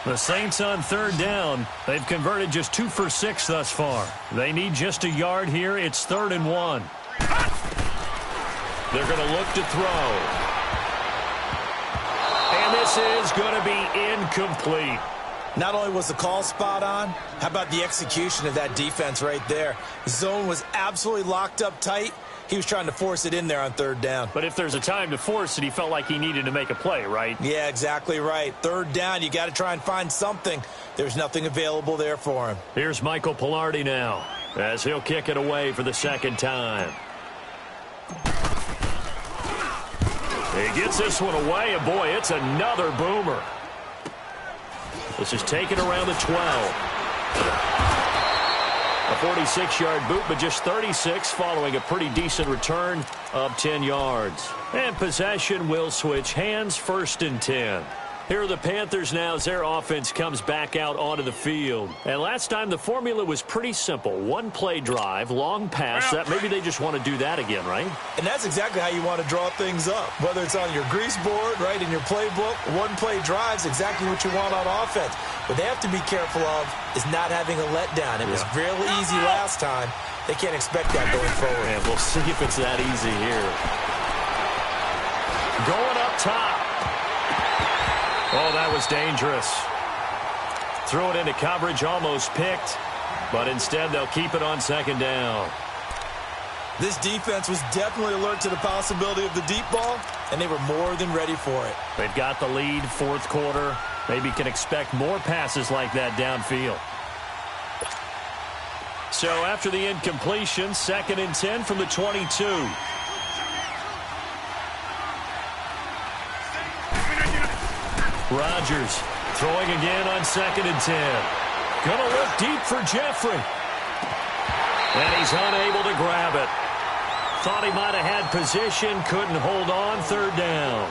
The Saints on 3rd down. They've converted just 2 for 6 thus far. They need just a yard here. It's 3rd and 1. They're going to look to throw. And this is going to be incomplete. Not only was the call spot on, how about the execution of that defense right there? The zone was absolutely locked up tight. He was trying to force it in there on 3rd down. But if there's a time to force it, he felt like he needed to make a play, right? Yeah, exactly right. 3rd down, you got to try and find something. There's nothing available there for him. Here's Michael Pilardi now, as he'll kick it away for the 2nd time. He gets this one away, and boy, it's another boomer. This is taken around the 12. A 46-yard boot, but just 36 following a pretty decent return of 10 yards. And possession will switch hands, 1st and 10. Here are the Panthers now as their offense comes back out onto the field. And last time the formula was pretty simple. 1-play drive, long pass. That maybe they just want to do that again, right? And that's exactly how you want to draw things up. Whether it's on your grease board, right, in your playbook, 1-play drive's exactly what you want on offense. What they have to be careful of is not having a letdown. It was really easy last time. They can't expect that going forward. And we'll see if it's that easy here. Going up top. Oh, that was dangerous. Threw it into coverage, almost picked, but instead they'll keep it on 2nd down. This defense was definitely alert to the possibility of the deep ball, and they were more than ready for it. They've got the lead, 4th quarter. Maybe can expect more passes like that downfield. So after the incompletion, 2nd and 10 from the 22. Rodgers throwing again on 2nd and 10. Gonna look deep for Jeffrey. And he's unable to grab it. Thought he might have had position, couldn't hold on, 3rd down.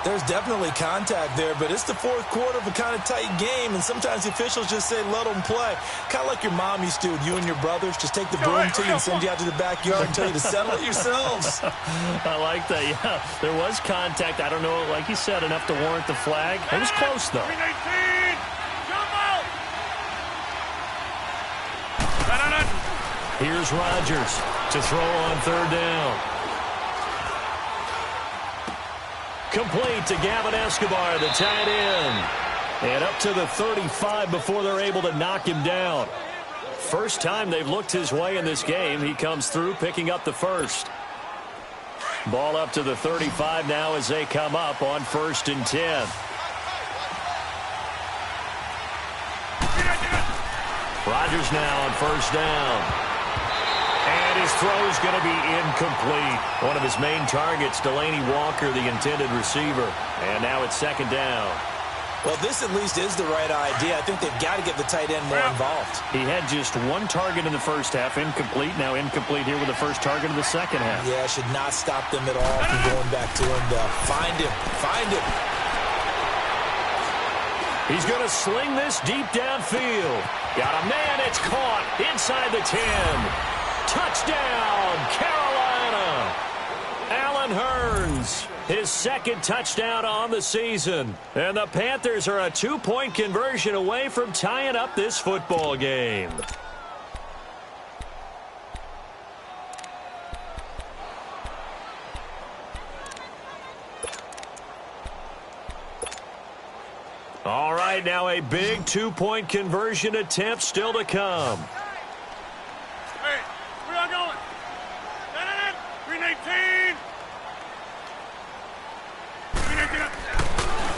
There's definitely contact there, but it's the 4th quarter of a kind of tight game, and sometimes the officials just say, let them play. Kind of like your mom used to with you and your brothers. Just take the broom to you and send you out to the backyard and tell you to settle it yourselves. I like that, yeah. There was contact. I don't know, like you said, enough to warrant the flag. It was close, though. Here's Rodgers to throw on 3rd down. Complete to Gavin Escobar, the tight end. And up to the 35 before they're able to knock him down. First time they've looked his way in this game. He comes through, picking up the 1st. Ball up to the 35 now as they come up on 1st and 10. Rodgers now on 1st down. And his throw is going to be incomplete. One of his main targets, Delaney Walker, the intended receiver. And now it's 2nd down. Well, this at least is the right idea. I think they've got to get the tight end more involved. He had just 1 target in the first half, incomplete. Now incomplete here with the first target of the second half. Yeah, should not stop them at all from going back to him. Find him. Find him. He's going to sling this deep downfield. Got a man. It's caught inside the 10. Touchdown, Carolina. Allen Allen Hurns, his second touchdown on the season. And the Panthers are a 2-point conversion away from tying up this football game. All right, now a big 2-point conversion attempt still to come. Hey, where y'all going? 319. 319.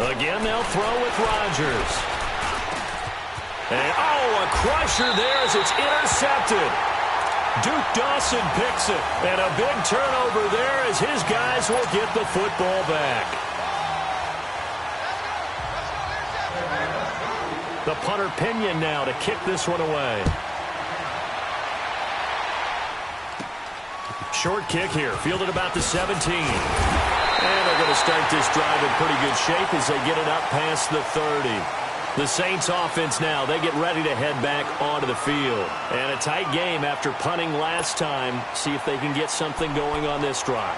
Again, they'll throw with Rodgers. And, a crusher there as it's intercepted. Duke Dawson picks it. And a big turnover there as his guys will get the football back. The punter Pinion now to kick this one away. Short kick here, fielded about the 17. And they're going to start this drive in pretty good shape as they get it up past the 30. The Saints offense now, they get ready to head back onto the field. And a tight game after punting last time. See if they can get something going on this drive.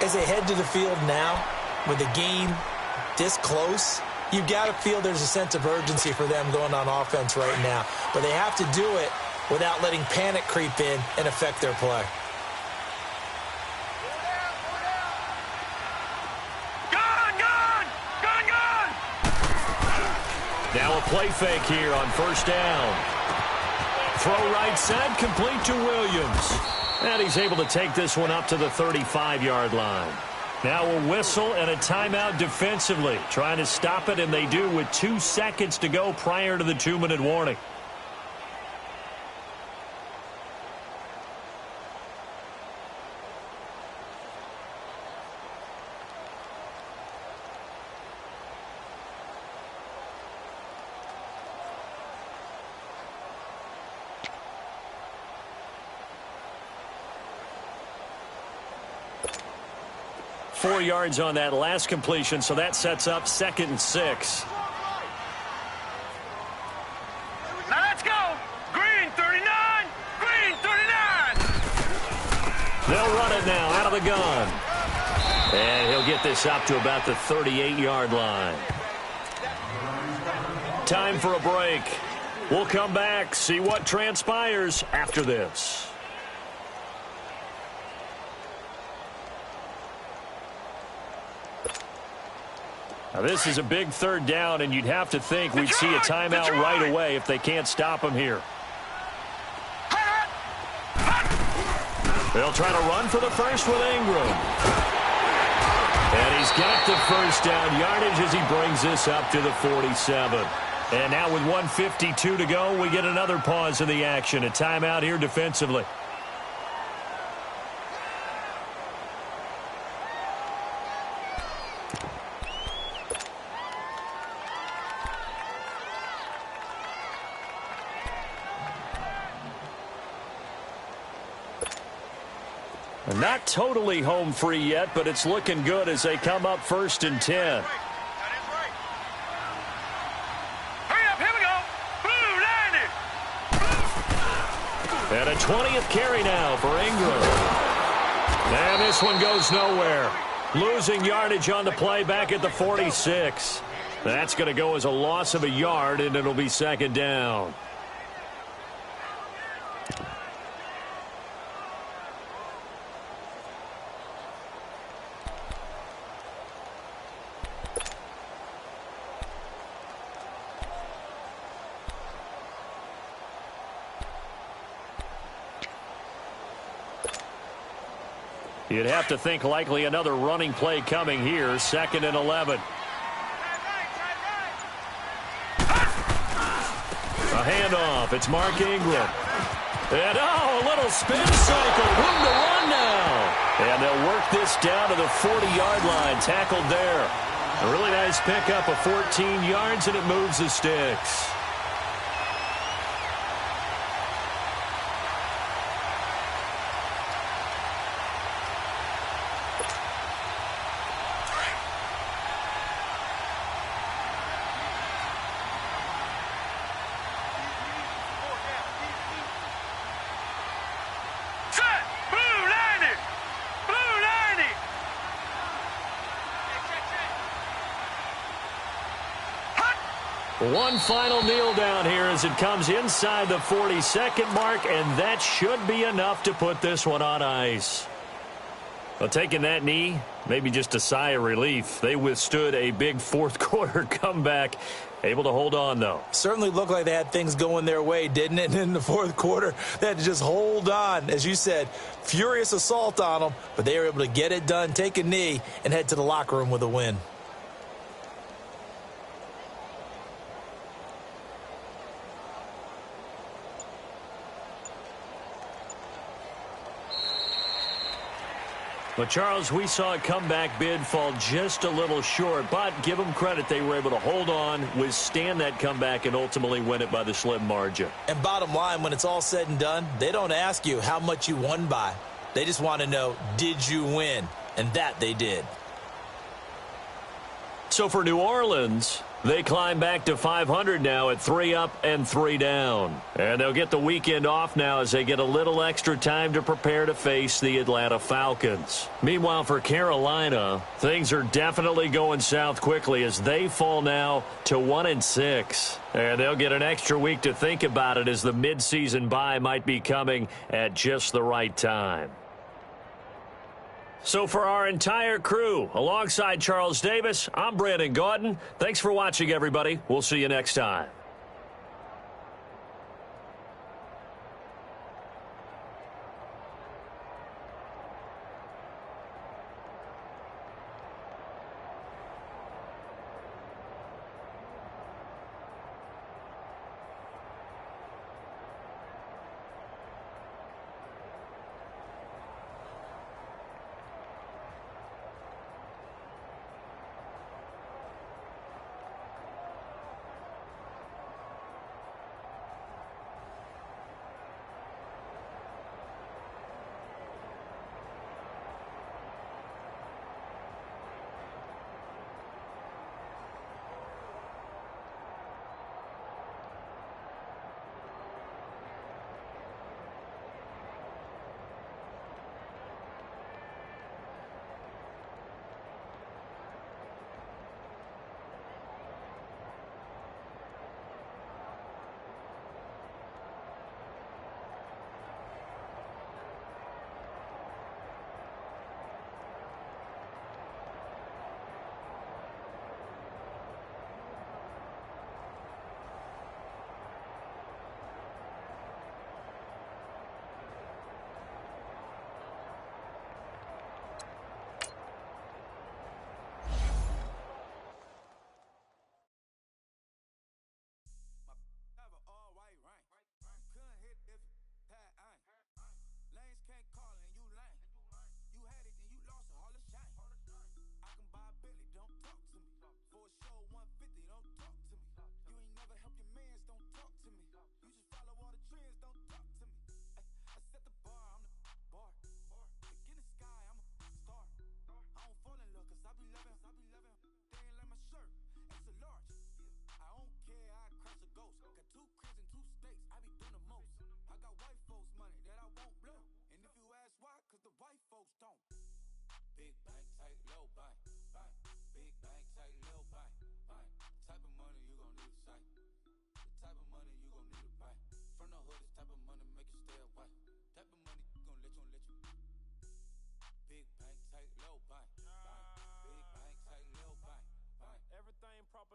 As they head to the field now, with the game this close, you've got to feel there's a sense of urgency for them going on offense right now. But they have to do it without letting panic creep in and affect their play. Now a play fake here on first down. Throw right side, complete to Williams. And he's able to take this one up to the 35-yard line. Now a whistle and a timeout defensively. Trying to stop it, and they do with 2 seconds to go prior to the 2-minute warning. Four yards on that last completion, so that sets up 2nd and 6. Now let's go. Green 39. Green 39. They'll run it now out of the gun. And he'll get this up to about the 38-yard line. Time for a break. We'll come back, see what transpires after this. Now, this is a big 3rd down, and you'd have to think we'd see a timeout right away if they can't stop him here. They'll try to run for the first with Ingram. And he's got the first down yardage as he brings this up to the 47. And now with 1:52 to go, we get another pause in the action. A timeout here defensively. Not totally home free yet, but it's looking good as they come up 1st and 10. Hurry up, here we go. Blue, 90. And a 20th carry now for Ingram. And this one goes nowhere. Losing yardage on the play back at the 46. That's going to go as a loss of a yard, and it'll be 2nd down. You'd have to think likely another running play coming here. 2nd and 11. A handoff. It's Mark Ingram. And, a little spin cycle. Room to run now. And they'll work this down to the 40-yard line. Tackled there. A really nice pickup of 14 yards, and it moves the sticks. Set. Blue, 90. Blue, 90. One final kneel down here as it comes inside the 40-second mark, and that should be enough to put this one on ice. Well, taking that knee, maybe just a sigh of relief. They withstood a big fourth-quarter comeback. Able to hold on, though. Certainly looked like they had things going their way, didn't it? And in the fourth quarter, they had to just hold on. As you said, furious assault on them, but they were able to get it done, take a knee, and head to the locker room with a win. But, Charles, we saw a comeback bid fall just a little short, but give them credit. They were able to hold on, withstand that comeback, and ultimately win it by the slim margin. And bottom line, when it's all said and done, they don't ask you how much you won by. They just want to know, did you win? And that they did. So for New Orleans, they climb back to 500 now at 3 up and 3 down. And they'll get the weekend off now as they get a little extra time to prepare to face the Atlanta Falcons. Meanwhile, for Carolina, things are definitely going south quickly as they fall now to 1-6. And they'll get an extra week to think about it as the midseason bye might be coming at just the right time. So for our entire crew, alongside Charles Davis, I'm Brandon Gaudin. Thanks for watching, everybody. We'll see you next time.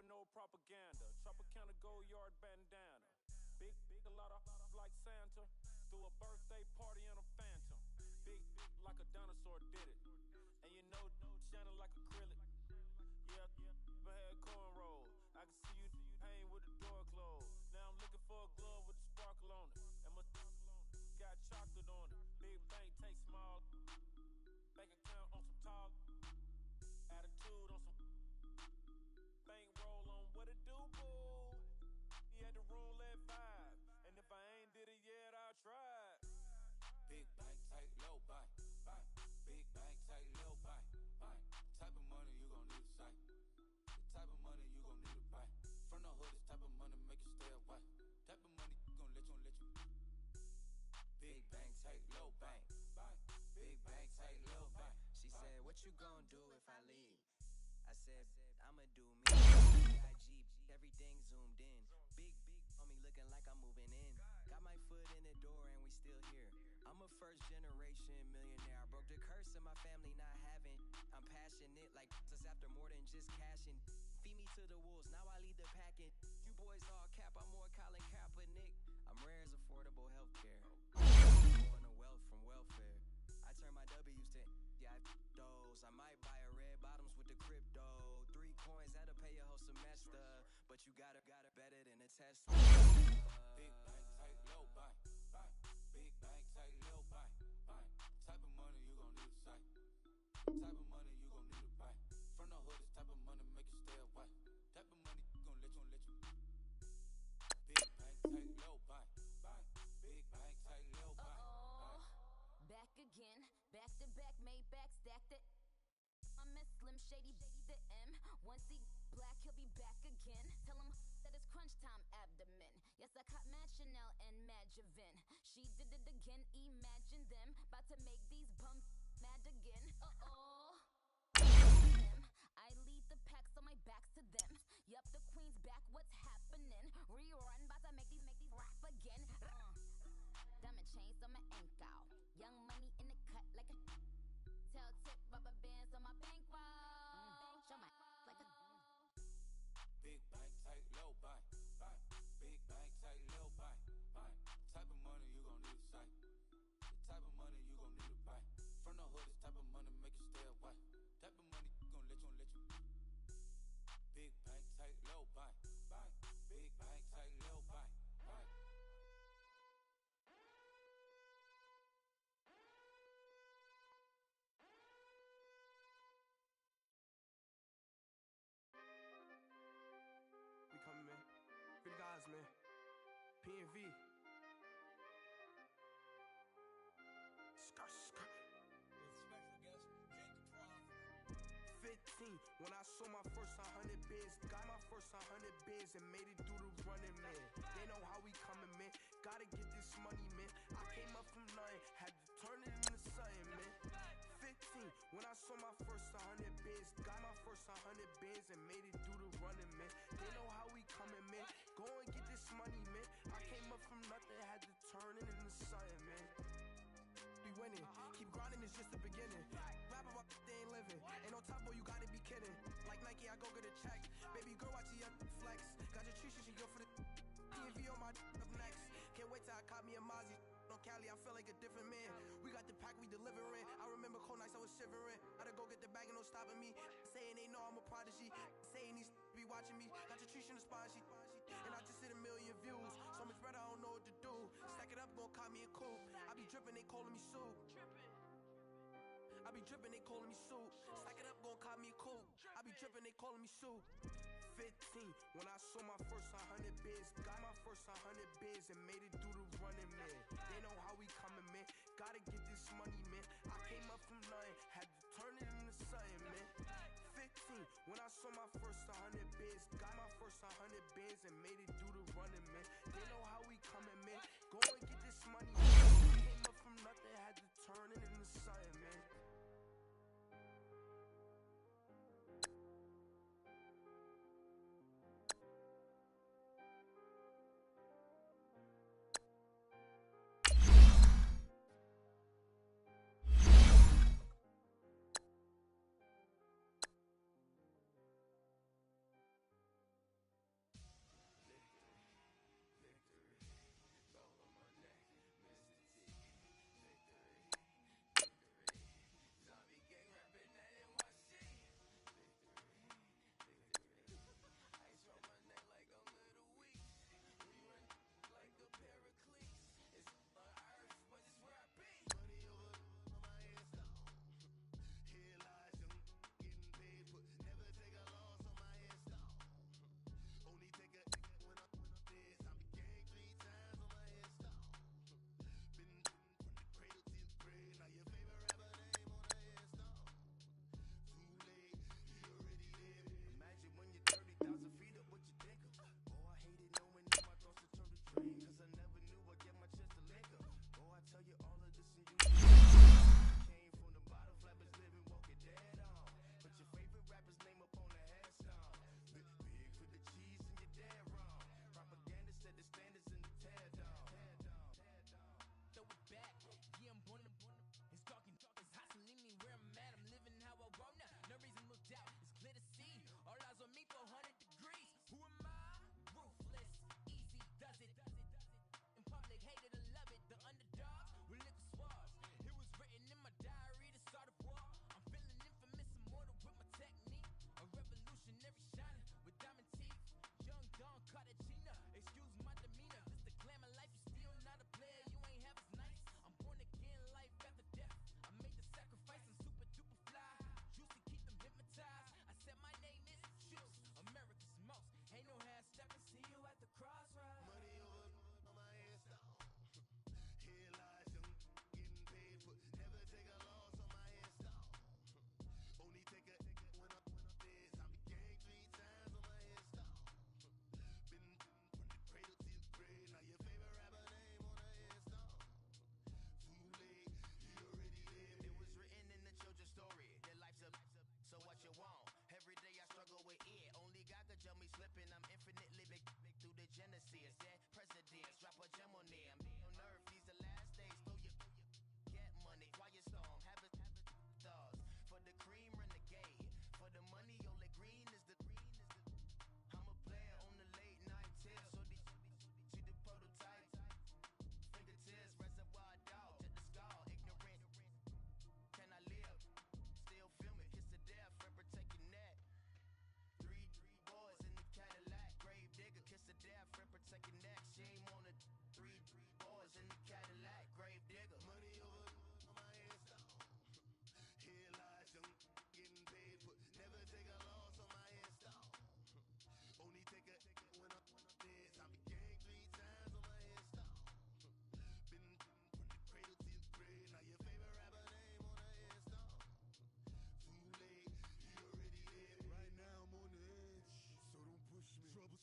No propaganda. Tropicana gold yard bandana. Big, a lot of like Santa. Threw a birthday party in a phantom. Big, like a dinosaur did it. And you know, shining like acrylic. Yeah, but had cornrows. I can see you pain with the door closed. Now I'm looking for a glove with a sparkle on it. And my got chocolate on it. Big bank take small. Bank account on some tall. Attitude on some. Bankroll on what it do, boo. He had the roulette vibe, and if I ain't did it yet, I'll try. Big bank, tight, low buy. Big bank, tight, low buy. Type of money you gon' need to sight. The type of money you gon' need to buy. From the hood, this type of money make you stay away. Type of money gon' let you. Big bank, tight, low bank. Big bank, tight, low bank. She said, what you gon' do if I leave? I said, I'ma do me. IG, everything zoomed affordable healthcare. Going to wealth from welfare. I turn my W's to those. I might buy a red bottoms with the crypto. 3 coins that'll pay your whole semester. But you gotta better than a Tesla. Big bank, tight, low buy. Big bank, tight, low buy. Type of money you gon' need to sight. Type of money you gon' need to buy. From the hood, this type of money make you stay away. Type of money gon' let you. Big bank, tight, low buy. Big bank, tight, low buy. Back again, back to back, made back, stack the I'm a Slim Shady, the M. Once he black, he'll be back again. Tell him that it's crunch time abdomen. Yes, I caught Mad Chanel and Mad Javin. She did it again, imagine them. About to make these bums mad again. I lead the pack, so my back's to them. Yup, the queen's back, what's happening? Rerun, about to make these rap again. Diamond chains on my ankle. Young money in the cut like a tail tip, rubber bands on my bankroll. Show my like a Big bank, tight, low buy. Big bank, tight, low buy. Type of money you gon' need to sight. The type of money you gon' need to buy. From the hood, this type of money make you stay away. Type of money gon' let you. Big bank, tight, low buy. Big bank, tight, low buy. We coming, man. Good guys, man. P&V. Skirt. Special guest, Jacob Trump. 15, when I saw my first 100 bids, got my first 100 bids and made it through the running, man. They know how we coming, man. Gotta get this money, man. I came up from nothing, had to turn it into something, man. 15, when I saw my first 100 bids, got my first 100 bids and made it through the running, man. They know how we coming, man. Go and get this money, man. I came up from nothing, had to turn it into something, man. Be winning, keep grinding, it's just the beginning. Rap about they ain't living. Ain't no top boy, you gotta be kidding. Like Nike, I go get a check. Baby girl, watch the flex. Got your Trisha, she go for the P&V on my up next. Can't wait till I caught me a Mozzie. No Cali, I feel like a different man. We got the pack, we delivering. I remember cold nights, I was shivering. Gotta go get the bag and no stopping me. Saying they know I'm a prodigy. Saying these be watching me. Got your Trisha in the spot, she and I just hit 1 million views. So much better, I don't know what to do. Stack it up, gon' call me a coupe. I be dripping, they calling me soup. I be dripping, they calling me soup. Stack it up, gon' call me a coupe. I be dripping, they calling me soup. 15, when I saw my first 100 bids, got my first 100 bids and made it through the running, man. They know how we coming, man. Gotta get this money, man. I came up from nothing, had to turn it into something, man. 15, when I saw my first 100 bids, got my first 100 bids and made it through the running, man. They know how we coming, man. Go and get this money, man. I came up from nothing, had to turn it into something, man.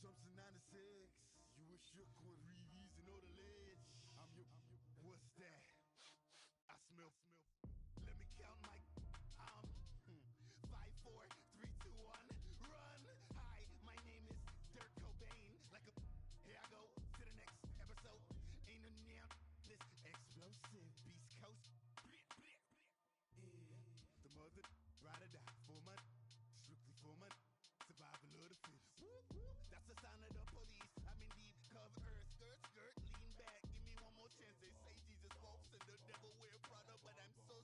Trump's a 96. You were shook with Reeves and all the ledge. I'm your, what's that? I smell. Let me count my, 5, 4, 3, 2, 1, run. Hi, my name is Dirk Cobain. Like a, here I go to the next episode. Ain't no damn this explosive Beast Coast. Yeah, the mother ride or die for my, strictly for my, survival of the fittest. That's the sign of the police. I'm indeed cover skirt, lean back. Give me one more chance. They say Jesus walks and the devil wear Prada, but I'm so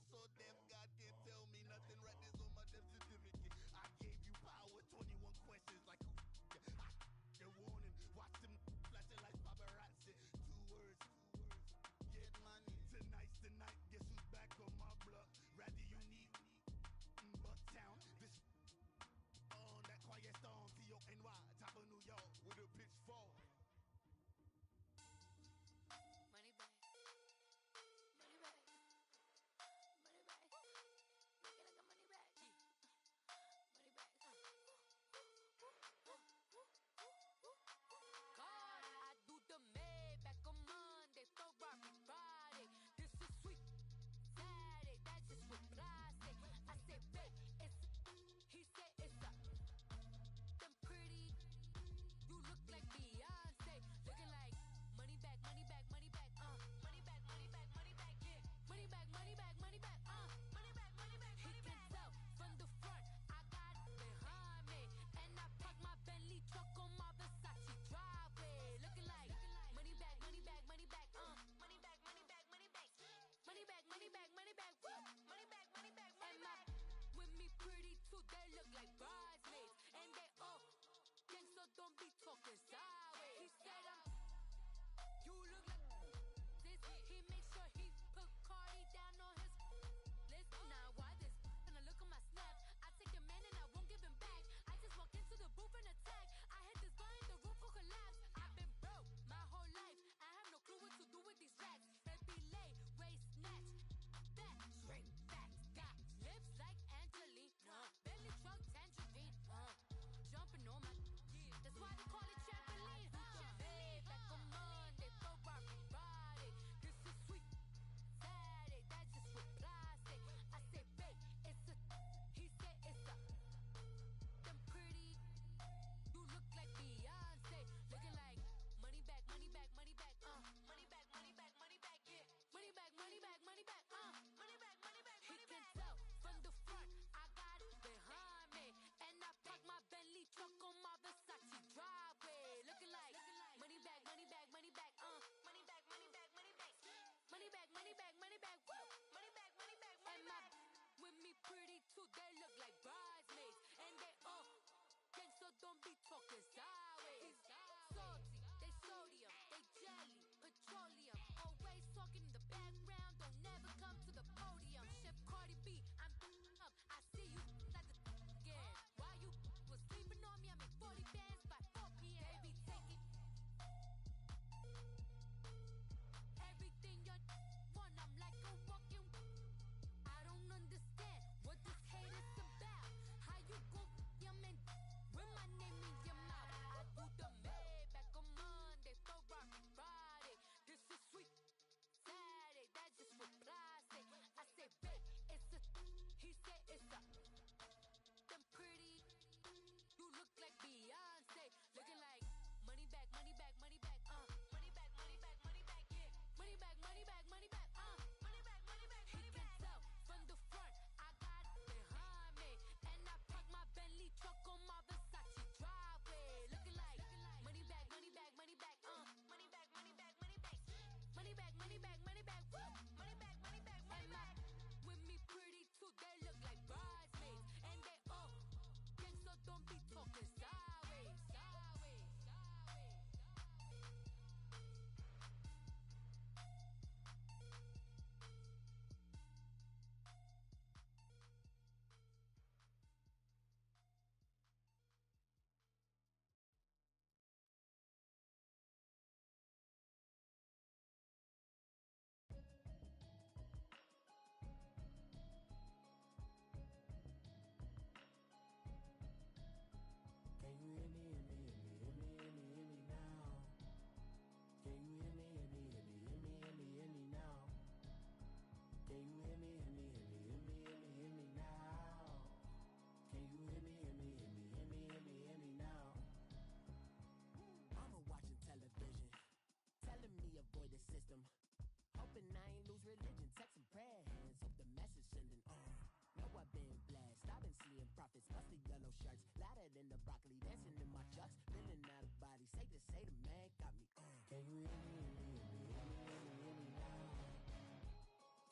lose religion, text and prayer hands, hope the message sending on. Know I've been blessed, I've been seeing prophets, mostly yellow shirts, louder than the broccoli, dancing in my chucks, feeling out of body, say the man got me on. Can you hear me, hear me, hear me, hear me, hear me now?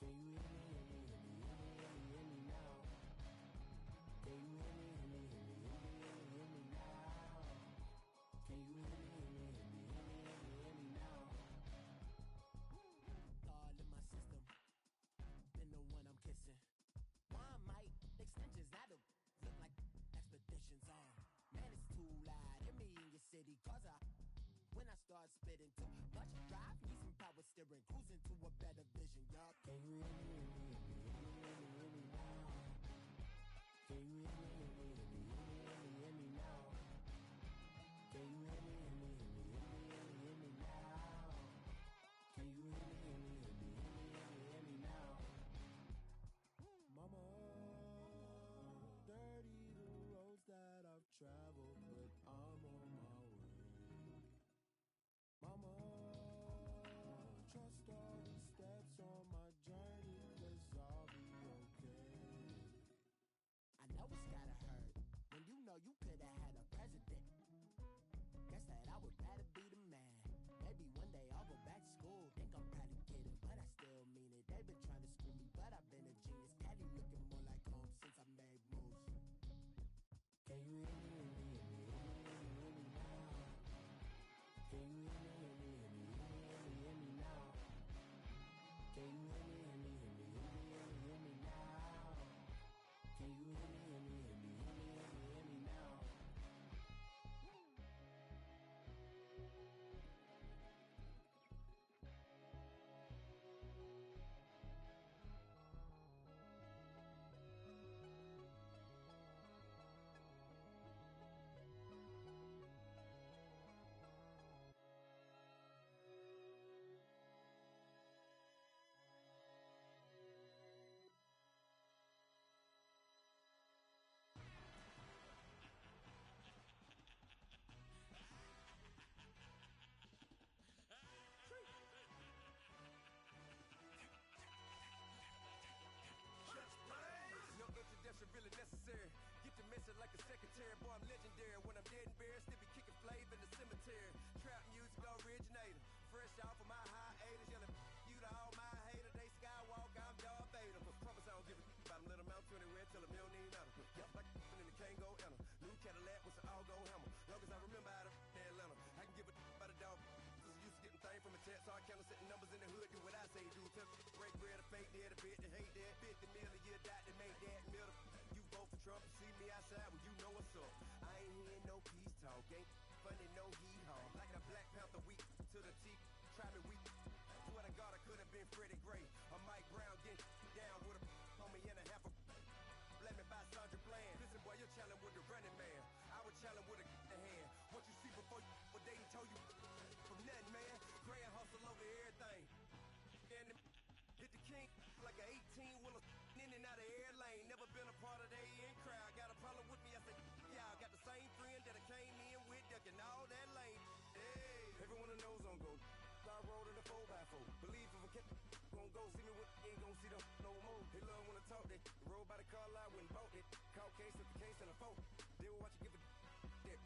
Can you hear me, hear me, hear me, hear me, hear me, hear me now? Can you hear me, hear me, hear me, hear me, hear me, hear me now? Can you hear me, hear me, hear me, hear me, hear me, hear me now? All in my system, been the one I'm kissing. Why might extensions out of look like expeditions on? Man, it's too loud. Hear me in your city, cause when I start spitting too much drive, need some power steering, cruising to a better vision, y'all. Can you hear me, hear me, hear me, hear me, hear me, hear me now? Can you hear me, hear me, hear me, hear me, hear me, hear me now? Can you hear me, hear me, hear me, hear me, hear me, hear me now? Can you hear me, hear me, hear me, hear me, hear me, hear me now? Mama, dirty the roads that I've traveled, but I'm on my way. Mama, trust all these steps on my journey, 'cause I'll be okay. I know it's gotta hurt when you know you could've had a president. Guess that I would rather be the man. Maybe one day I'll go back to school. Think I'm probably kidding, but I still mean it. They've been trying to screw me, but I've been a genius. Caddy looking more like home since I made moves. Can you hear me, hear me, hear me, hear me, hear me, hear me now? Can you hear me, hear me, hear me, hear me, hear me, hear me now? Can you hear me, hear me, hear me, hear me, hear me, hear me now? Can you hear me, hear me, hear me, hear me, hear me, hear me now? No introduction really necessary. Get the message like a secretary. Boy, I'm legendary. When I'm dead and buried, still be kicking flavor in the cemetery. Trap music originator. Fresh off of my hiatus. Yelling you to all my haters. They skywalk, I'm Darth Vader. Promise I don't give a about them. Let them out to anywhere. Tell them you don't need nothing. Yup, like in the Kango enter. New Cadillac with some all-go hammer. Long as I remember out of Atlanta. I can give a about a dog. Used to getting things from a text. So I count setting numbers in the hood. Do what I say do. Tell break bread, a fake dead, a bit to hate that. 50 million, you die to make that middle. You vote for Trump, you see me outside, well, you know what's up. I ain't hearing no peace talk, ain't funny, no hee-haw. Like a Black Panther weak to the teeth, try me weak. Swear to God, I could have been Freddie Gray or Mike Brown getting down with a homie and a half a. Let me buy Sandra Bland. Listen, boy, you're challenging with the running man. I was challenging with a hand. What you see before you, what they told you from nothing, man. Grand hustle over everything. And hit the king like an 18-wheeler in and out of air lane. Never been a part of the in crowd. Got a problem with me, I said, y'all got the same friend that I came in with, ducking all that lane. Hey, everyone knows on go. I rolled in a 4x4. Believe if a kid gon' go see me with ain't gon' see them no more. They love when I talk, they roll by the car lot when bought it. Caught case at the case and a phone. They will watch you give a that.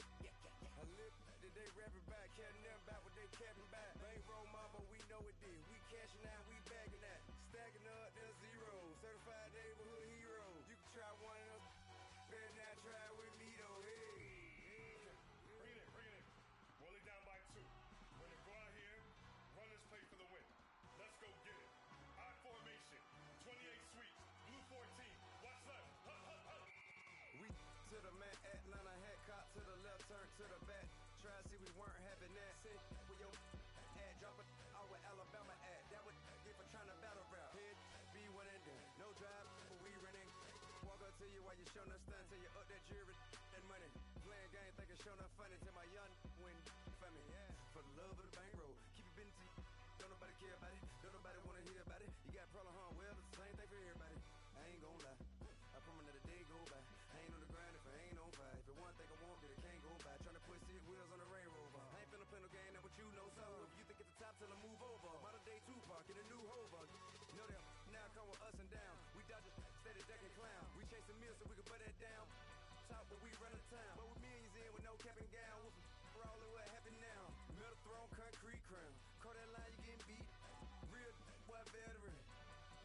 I live that they rapping back, caring them back what they capping back. They ain't roll mama, we know it did. We cashing out, we bagging that. Stacking up, there's zero. Certified neighborhood hero. You can try one of those, better not try with me though. Hey. Bring it in. Roll it down by 2. We're gonna go out here, run this play for the win. Let's go get it. I formation, 28 sweeps, blue 14. Watch left. We to the man, Atlanta hat cop to the left, turn to the back. Try to see we weren't having that. Send with your ad, drop it out with Alabama ad. That would get for trying to battle rap. Head, be one and done. No drive, but we running. Walk up to you while you showing us stunts. Till you up that jury and money. Playing game, thinking showing up funny. Till my young win for me. Yeah. For the love of the bankroll. Keep it busy. Don't nobody care about it. Don't nobody wanna hear about it. You got problem, huh? Well, it's the same thing for everybody. I ain't gon' lie. I promise that a day go by. I ain't on the grind if I ain't on fire. If it one thing I want, then it can't go by. Tryna put 6 wheels on the Range Rover. I ain't finna play no game, that what you know. So if you think at the top till I move over. Modern day Tupac in a new Hova. come with us and down. We dodge it, steady ducking clown. We chasing meals so we can put that down. Top but we run the town. But with millions in with no cap and gown. With rolling, what happened now? Metal throne, concrete crown. Call that line, you getting beat. Real what veteran.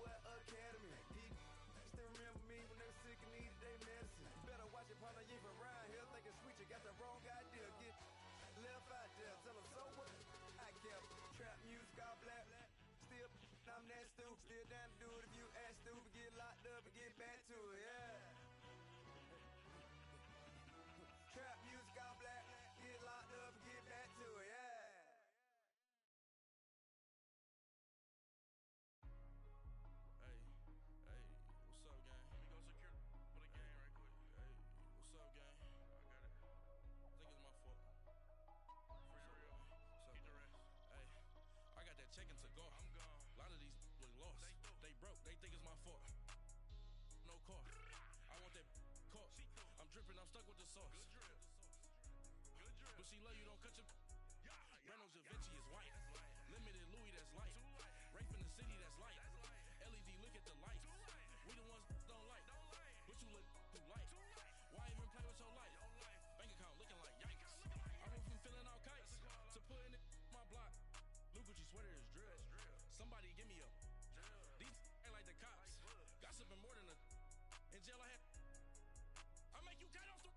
What academy. He still remember me when they were sick and needed their medicine. Better watch it, partner, you ain't from around here. Thinking sweet, you got the wrong idea. Get left out there. Tell them so what I kept. Trap music, all black. Still, I'm that stupid. Still down to do it if you act stupid. Get locked up and get back to it, yeah. Trap music, all black. Get locked up and get back to it, yeah. Hey, what's up, gang? Let me go secure for the game right quick. Hey, what's up, gang? I got it. I think it's my fault. For real. What's up, the rest. Hey, I got that check-in to go. I'm gone. A lot of these look lost. They broke. They think it's my fault. No car. I want that caught. I'm dripping. I'm stuck with the sauce. Good drip. Good drip. But she love you. Don't cut your. Reynolds Da Vinci is white. Limited Louis, that's light. Rape in the city, that's light. LED, look at the light. We the ones don't like. But you look too light. Why even play with your life? Bank account looking like yikes. I went from feeling all kites to putting it in my block. Blue Gucci sweater is drill. Somebody give me a. These ain't like the cops. Gossiping more than a. In jail I had. I make you cut off the.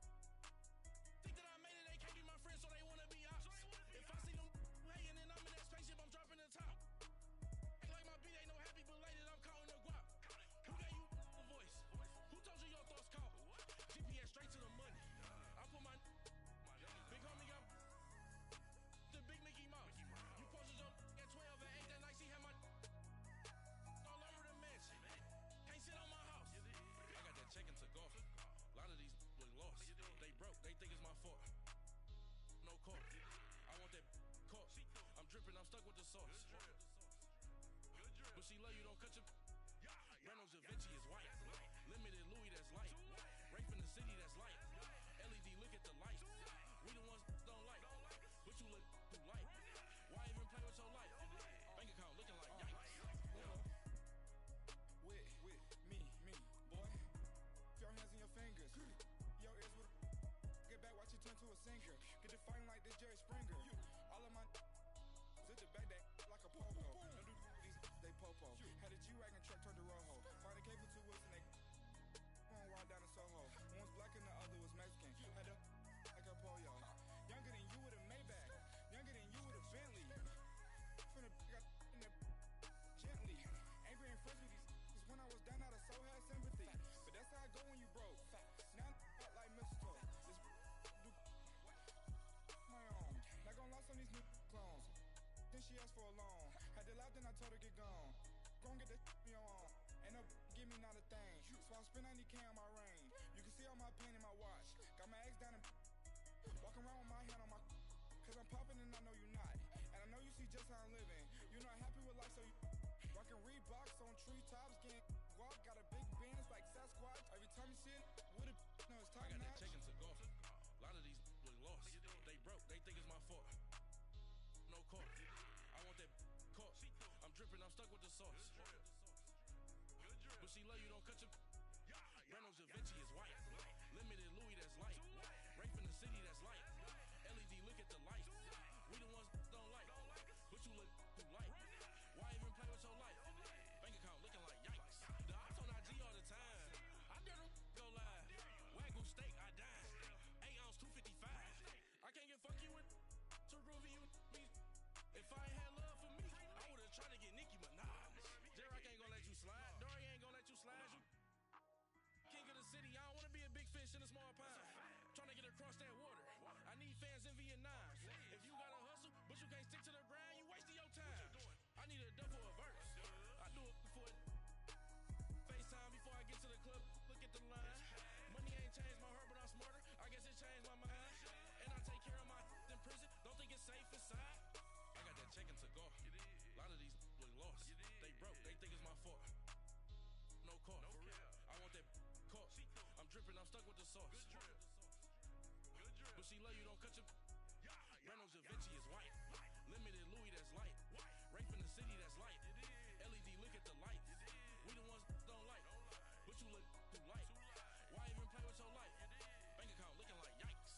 Think that I made it, they can't be my friends, so they wanna be ops. If I see them hating and I'm in that spaceship, I'm dropping the top. Ain't like my beat, ain't no happy belated, I'm counting the guap. Who gave you a voice? Who told you your thoughts count? GPS straight to the money. I put my big homie got the big Mickey Mouse. You posted your at 12 and 8 that night, she had my all over the mansion. Can't sit on my house. I got that check-in to golf. A lot of these look lost. They broke, they think it's my fault. No car. I want that caught. I'm dripping, I'm stuck with the sauce. But she love you, don't cut your. Reynolds Da Vinci is white. Limited Louis, that's light. Rape in the city, that's light. LED, look at the light. We the ones don't like. But you look too light. Why even play with your life? Bank account looking like yikes. With me, boy. Your hands in your fingers. Your ears with. Get back, watch you turn to a singer. Get to fighting like this Jerry Springer. All of my sit the back that like a pogo. Don't do these, they popo. Had a G-Wagon truck turned to Rojo. Find a cable 2 wheels and they one wild down in Soho. One was black and the other was Mexican. Had a like a pollo. Younger than you with a Maybach. Younger than you with a Bentley. From the got in the gently. Ain't been friends with these. Cause when I was down, I so had sympathy. But that's how I go when you broke. Now I'm out like mistletoe. This do my own. Not gonna lost on these new clones. Then she asked for a loan. Had to laugh, then I told her get gone. Gon' get that me on. Ain't no give me not a thing. So I spend 90K on my range. You can see all my pain in my watch. Got my ex down and walking around with my hand on my. Cause I'm popping and I know you not. And I know you see just how I'm living. You're not happy with life, so you rockin' Reeboks on treetops, getting walk. Got a big Benz like Sasquatch. Every time you see it, with a no, it's top I got notch. that check-in to golf. A lot of these look lost. They broke, they think it's my fault. No car. I want that caught. I'm dripping, I'm stuck with the sauce. But she love you, don't cut your. Reynolds Da Vinci is white. Limited Louis, that's light. Rape in the city, that's light. LED, look at the light. We the ones don't like. But you look too light. Why even play with your life? Bank account looking like yikes. The ops on IG all the time. I dare them go live. Wagyu steak, I dine. 8 ounce, 255. I can't get funky with to groovy you me. If I ain't had love for me, I would've tried to get Nicki Minaj. J-Rock ain't gonna let you slide. Dory ain't gonna let you slide. You king of the city, I don't wanna be a big fish in a small pond. Trying to get across that water. I need fans in Vietnam. If you gotta hustle, but you can't stick to the grind, you wasting your time. I need a dub for a verse. I do it for FaceTime before I get to the club. Look at the line. Money ain't changed my heart, but I'm smarter. I guess it changed my mind. And I take care of my in prison. Don't think it's safe inside. I got that check-in to golf. A lot of these look lost. They broke, they think it's my fault. No car. I want that caught. I'm dripping, I'm stuck with the sauce. But she love you, don't cut your. Reynolds Da Vinci is white. Limited Louis, that's light. Rape in the city, that's light. LED, look at the light. We the look too light. Why even play with your life? Bank account looking like yikes.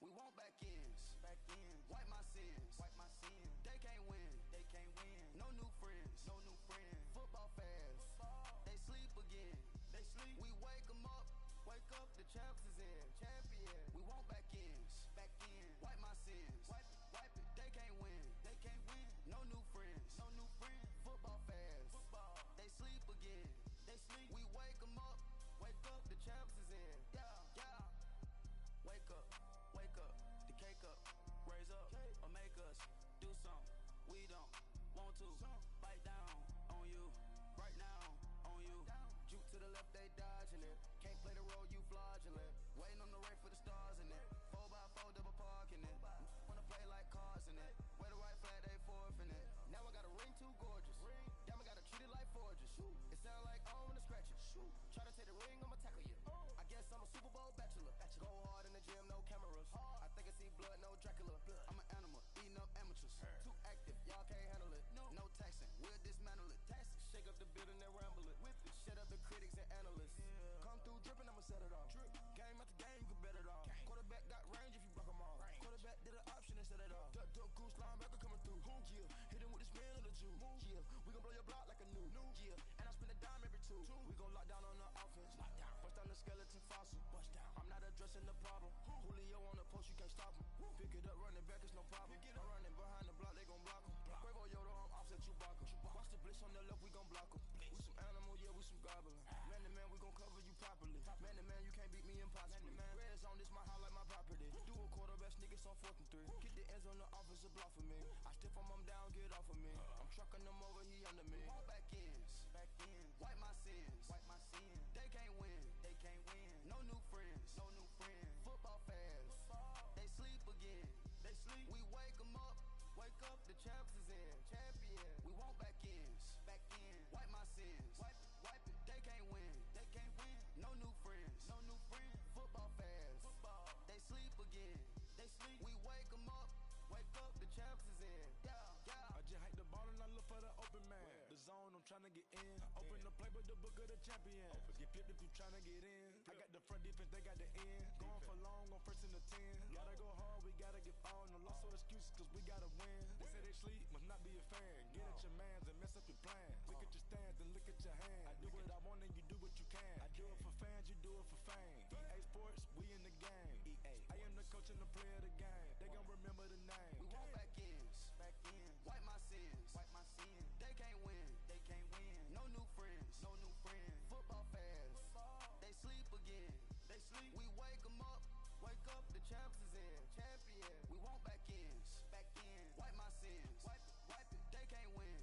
We want back ends, wipe my sins, They can't win, No new friends, Football fast, they sleep again, We wake 'em up, the champs is in, champion. We want back ends, wipe my sins, They can't win, No new friends, Football fast, they sleep again, We wake 'em up, the champs is in, yeah. Wake up, the cake up, raise up, or make us do something we don't want to. Bite down on you, right now on you. Juke to the left, they dodging it. Can't play the role, you fraudulent. Waiting on the rain for the stars in it. 4x4 double parking it. Wanna play like cars in it. Where the right flag, they forfeiting it. Now I got a ring too gorgeous. Damn, I gotta treat it like forges. It sound like I wanna scratch it. Try to take the ring, I'ma tackle you. I guess I'm a Super Bowl bachelor. Go hard in the gym, no cameras. I think I see blood, no Dracula. I'm an animal, eating up amateurs. Too active, y'all can't handle it. No taxing, we'll dismantle it. Shake up the building and ramble it. Shut up the critics and analysts. Come through dripping, I'ma set it off. Game after game, you can bet it off. Quarterback got range if you block 'em off. Quarterback did an option instead of off. Duck goose linebacker coming through. Yeah, hit him with the spin of the Jew. Yeah, we gon' blow your block like a new. Yeah, and I spend a dime every two. We gon' lock down on the offense. Bust down the skeleton fossil. I'm not addressing the problem. Julio on the post, you can't stop him. Pick it up, running back, it's no problem. I'm running behind the block, they gon' block him. Quavo Yoda, I'm offset Chewbacca. Watch the blitz on the left, we gon' block him. We some animal, yeah, we some goblin. Man to man, we gon' cover you properly. Man to man, you can't beat me impossibly. Red zone, this my house like my property. Do a quarterback sneakers on 4th and 3. Get the ends on the offensive block for me. I stiff him, I'm down, get off of me. I'm trucking them over, he under me. Back ends, wipe my sins, They can't win, No new friends, Football fast, they sleep again, We wake 'em up, the champs is in, champion. We want back ends, wipe my sins, They can't win, No new friends, Football fast, they sleep again, We wake 'em up, the champs is in, yeah. I just hike the ball and I look for the open man. The zone, I'm tryna get in. Open the playbook, the book of the champion. Get flipped if you tryna get in. I got the front defense, they got the end. Going for long on 1st and the 10. Gotta go hard, we gotta give all. No loss or excuses, cause we gotta win. They say they sleep, must not be a fan. Get at your mans and mess up your plans. Look at your stands and look at your hands. I do what I want and you do what you can. I do it for fans, you do it for fame. EA Sports, we in the game. I am the coach and the player of the game. They gon' remember the name. We want back ends, wipe my sins, They can't win, No new friends, Football fast, they sleep again, We wake 'em up, the champs is in, champion. We want back ends, wipe my sins, They can't win,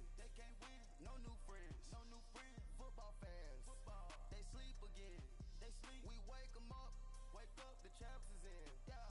No new friends, Football fast, they sleep again, We wake 'em up, the champs is in, yeah.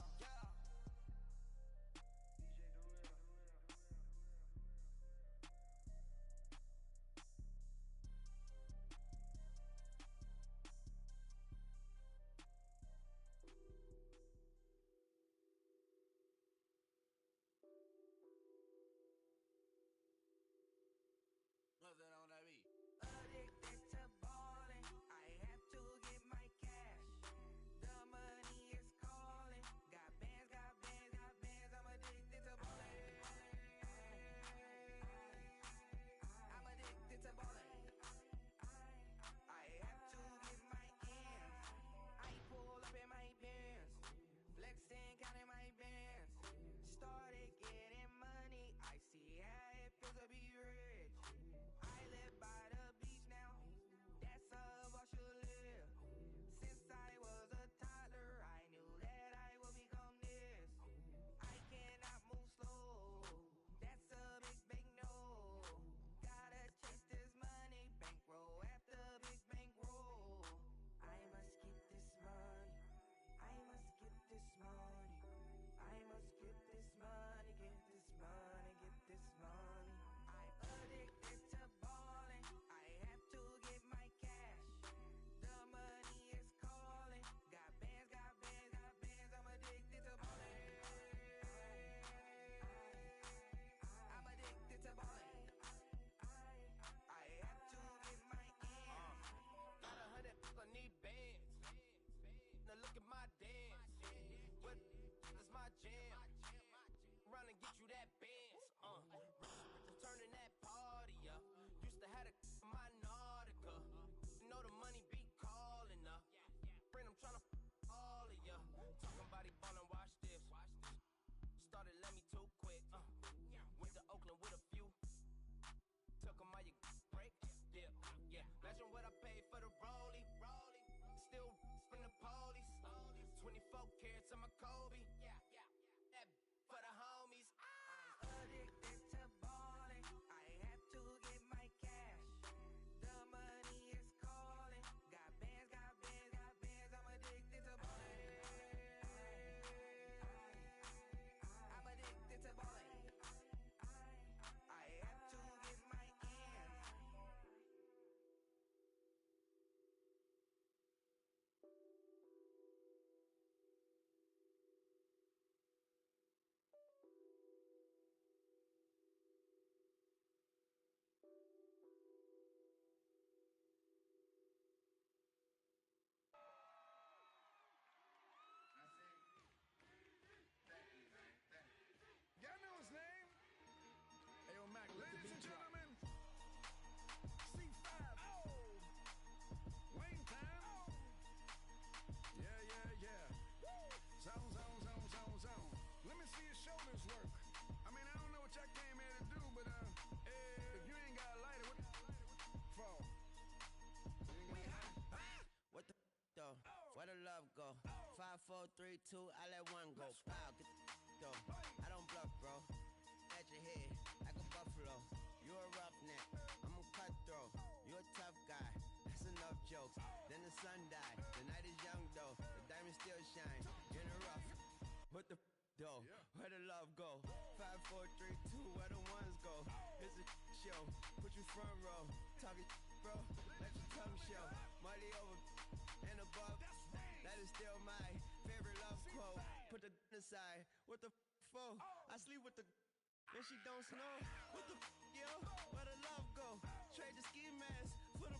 4, 3, 2, I let one go. Wow, get the though. I don't bluff, bro. At your head, like a buffalo. You a roughneck, I'm a cutthroat. You a tough guy, that's enough jokes. Then the sun died, the night is young though. The diamonds still shine, in the rough. What the though? Where the love go? 5, 4, 3, 2, where the ones go? It's a show, put you front row. Talking bro, let your tongue show. Money over and above, that is still my favorite love quote. Put the aside, what the for? I sleep with the and she don't snow. What the yo? Where the love go? Trade the ski mask for the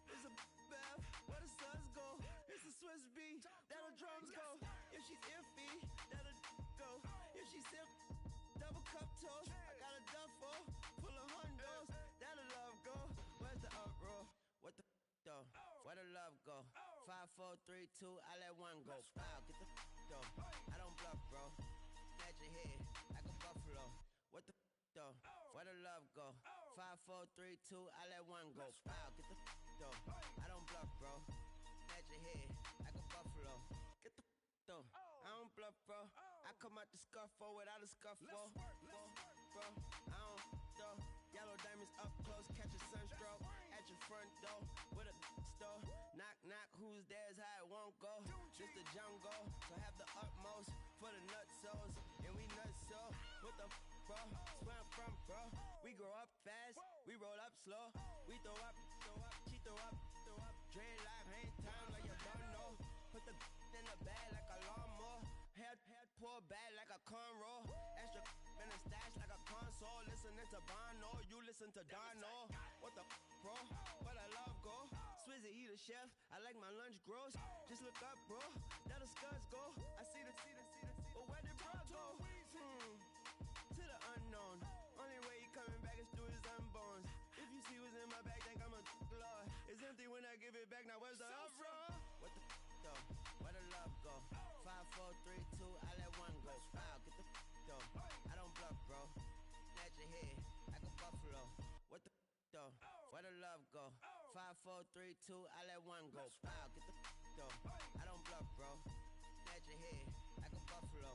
it's a bath. Where the suns go? It's a Swiss B. That the drums go. If she's iffy, that the go. If she's sip, double cup toast. I got a duffel full of hundos. That the love go. Where's the uproar? What the though? Where the love go? 5, 4, 3, 2, I let one go. Wow, get the though. I don't bluff, bro. At your head, like a buffalo. What the though? Where the love go? 5, 4, 3, 2, I let one go. Wow, get the though. I don't bluff, bro. At your head, like a buffalo. Get the though. I don't bluff, bro. I come out the scuffle without a scuffle. Bro, I don't though. Yellow diamonds up close, catch a sunstroke at your front door with a store. Knock, knock, who's there's how it won't go. Just the jungle, so have the utmost for the nutsos. And we nutso, what the bro? Where I'm from, bro. We grow up fast, we roll up slow. We throw up, she throw up. Dreadlock, hang time like you don't know. Put the in the bag like a lawnmower. Head pull back like a cornrow. Extra in the stash like a console. Listening to Bono, you listen to Dono. What the bro? Where the love go? Swizzy, he the chef. I like my lunch gross. Just look up, bro. That the scuds go. I see the. But where did bro go? To the unknown. Only way he coming back is through his unbones. If you see what's in my bag, think I'm a lord. It's empty when I give it back. Now where's the up, bro? What the though? Where the love go? 5, 4, 3, 2, I let one go. Wow, get the though. I don't bluff, bro. At your head, like a buffalo. What the though? Where the love go? 5, 4, 3, 2, I let one go. Wow, get the though. I don't bluff, bro. At your head, like a buffalo.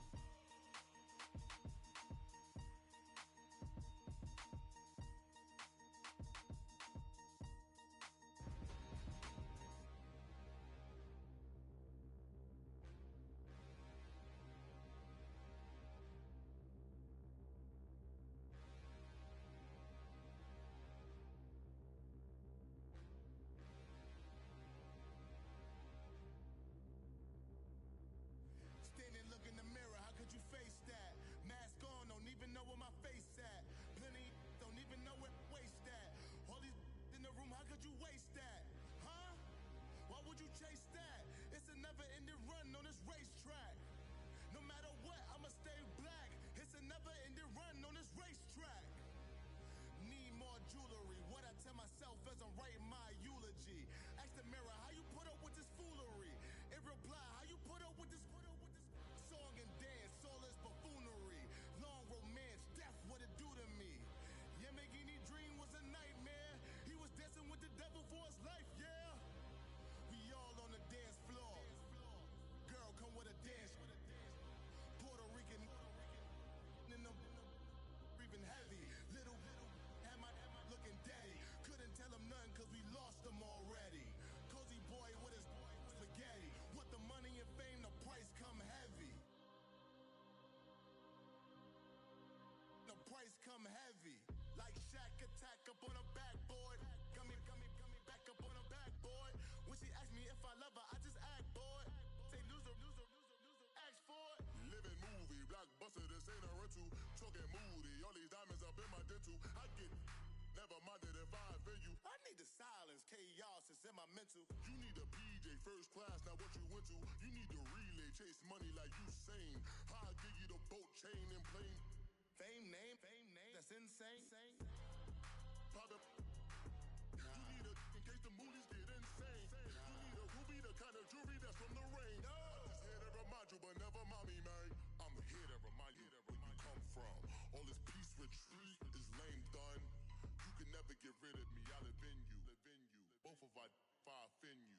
Standing, look in the mirror, how could you face that? Mask on, don't even know where my face at. Plenty, don't even know where waste at. All these in the room, how could you waste that? Huh? Why would you chase that? It's a never-ending run on this racetrack. No matter what, I'ma stay black. It's a never-ending run on this racetrack. Need more jewelry. What I tell myself as I'm writing my eulogy. Ask the mirror, how you put up with this foolery? It reply, how you put up with this song and dance, soulless buffoonery. Long romance, death, what it do to me? Yamagini dream was a nightmare. He was dancing with the devil for his life, yeah. We all on the dance floor. Girl, come with a dance. Puerto Rican in the breathing heavy. Little had my looking daddy. Couldn't tell him nothing cause we lost him already. Cozy boy with his spaghetti. With the money and fame, the price come heavy. The price come heavy. Like Shaq attack up on a backboard. Gummy, back up on a backboard. When she asked me if I love her, I just act bored. Say loser, ask for it. Living movie, blockbuster, this ain't a rental. Talking moody, all these diamonds up in my dental. I get never minded if I offend you. I need the silence, chaos is in my mental. You need a PJ first class, not what you went to. You need the relay, chase money like you sane. I'll give you the boat chain and plane. Fame name, that's insane. Pop up. You need a in case the moodies get insane. You need a ruby, the kind of jewelry that's from the rain. I'm just here to remind you, but never mind me, man. I'm here to remind you where you come from. All this peace retreat is lame done. You can never get rid of me. I live in you. Both of our 5 in you.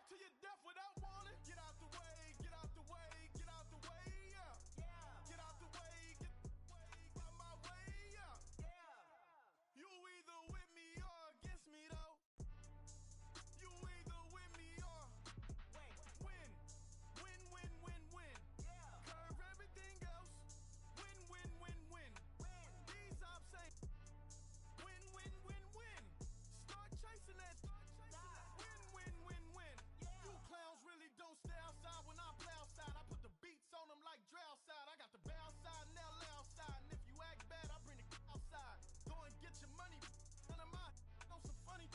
to your death without warning. Get out the way, get out the way, get out the way, yeah. Get out the way, get out my way, yeah. You either with me or against me though. You either with me or win. Win, win, win, win. Curve everything else. Win, win, win, win. These ops say win, win, win, win. Start chasing that. Win, win, win, win. You clowns really don't stay outside when I play outside. I put the beats on them like Dre outside. I got the bow side and they'll lay outside. And if you act bad, I bring the outside. Go and get your money. None of my know some funny.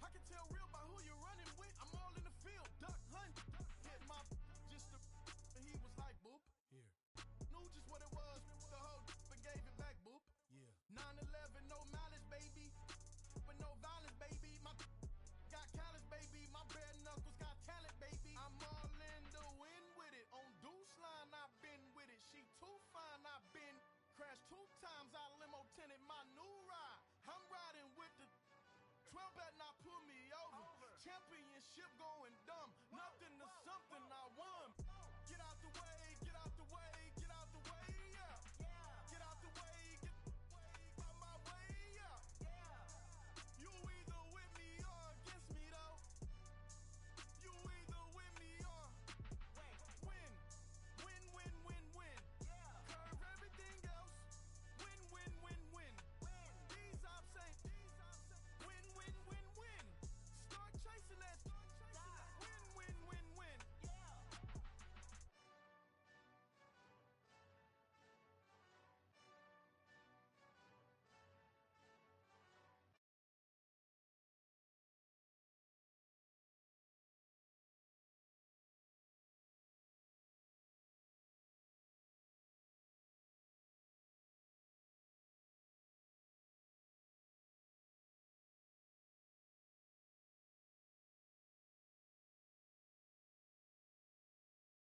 I can tell real by who you're running with. I'm all in the field. Duck hunt. Hit my just the and he was like, boop. Here. Knew just what it was. The whole and gave it back, boop. Yeah. 9/11, no malice, baby. But no violence, baby. My got callous, baby. My bare knuckles got talent, baby. I'm all in the wind with it. On Deuce line, I've been with it. She too fine, I've been crashed 2 times. I limo tinted my new ride. I'm riding with the 12 better not pull me over. Championship going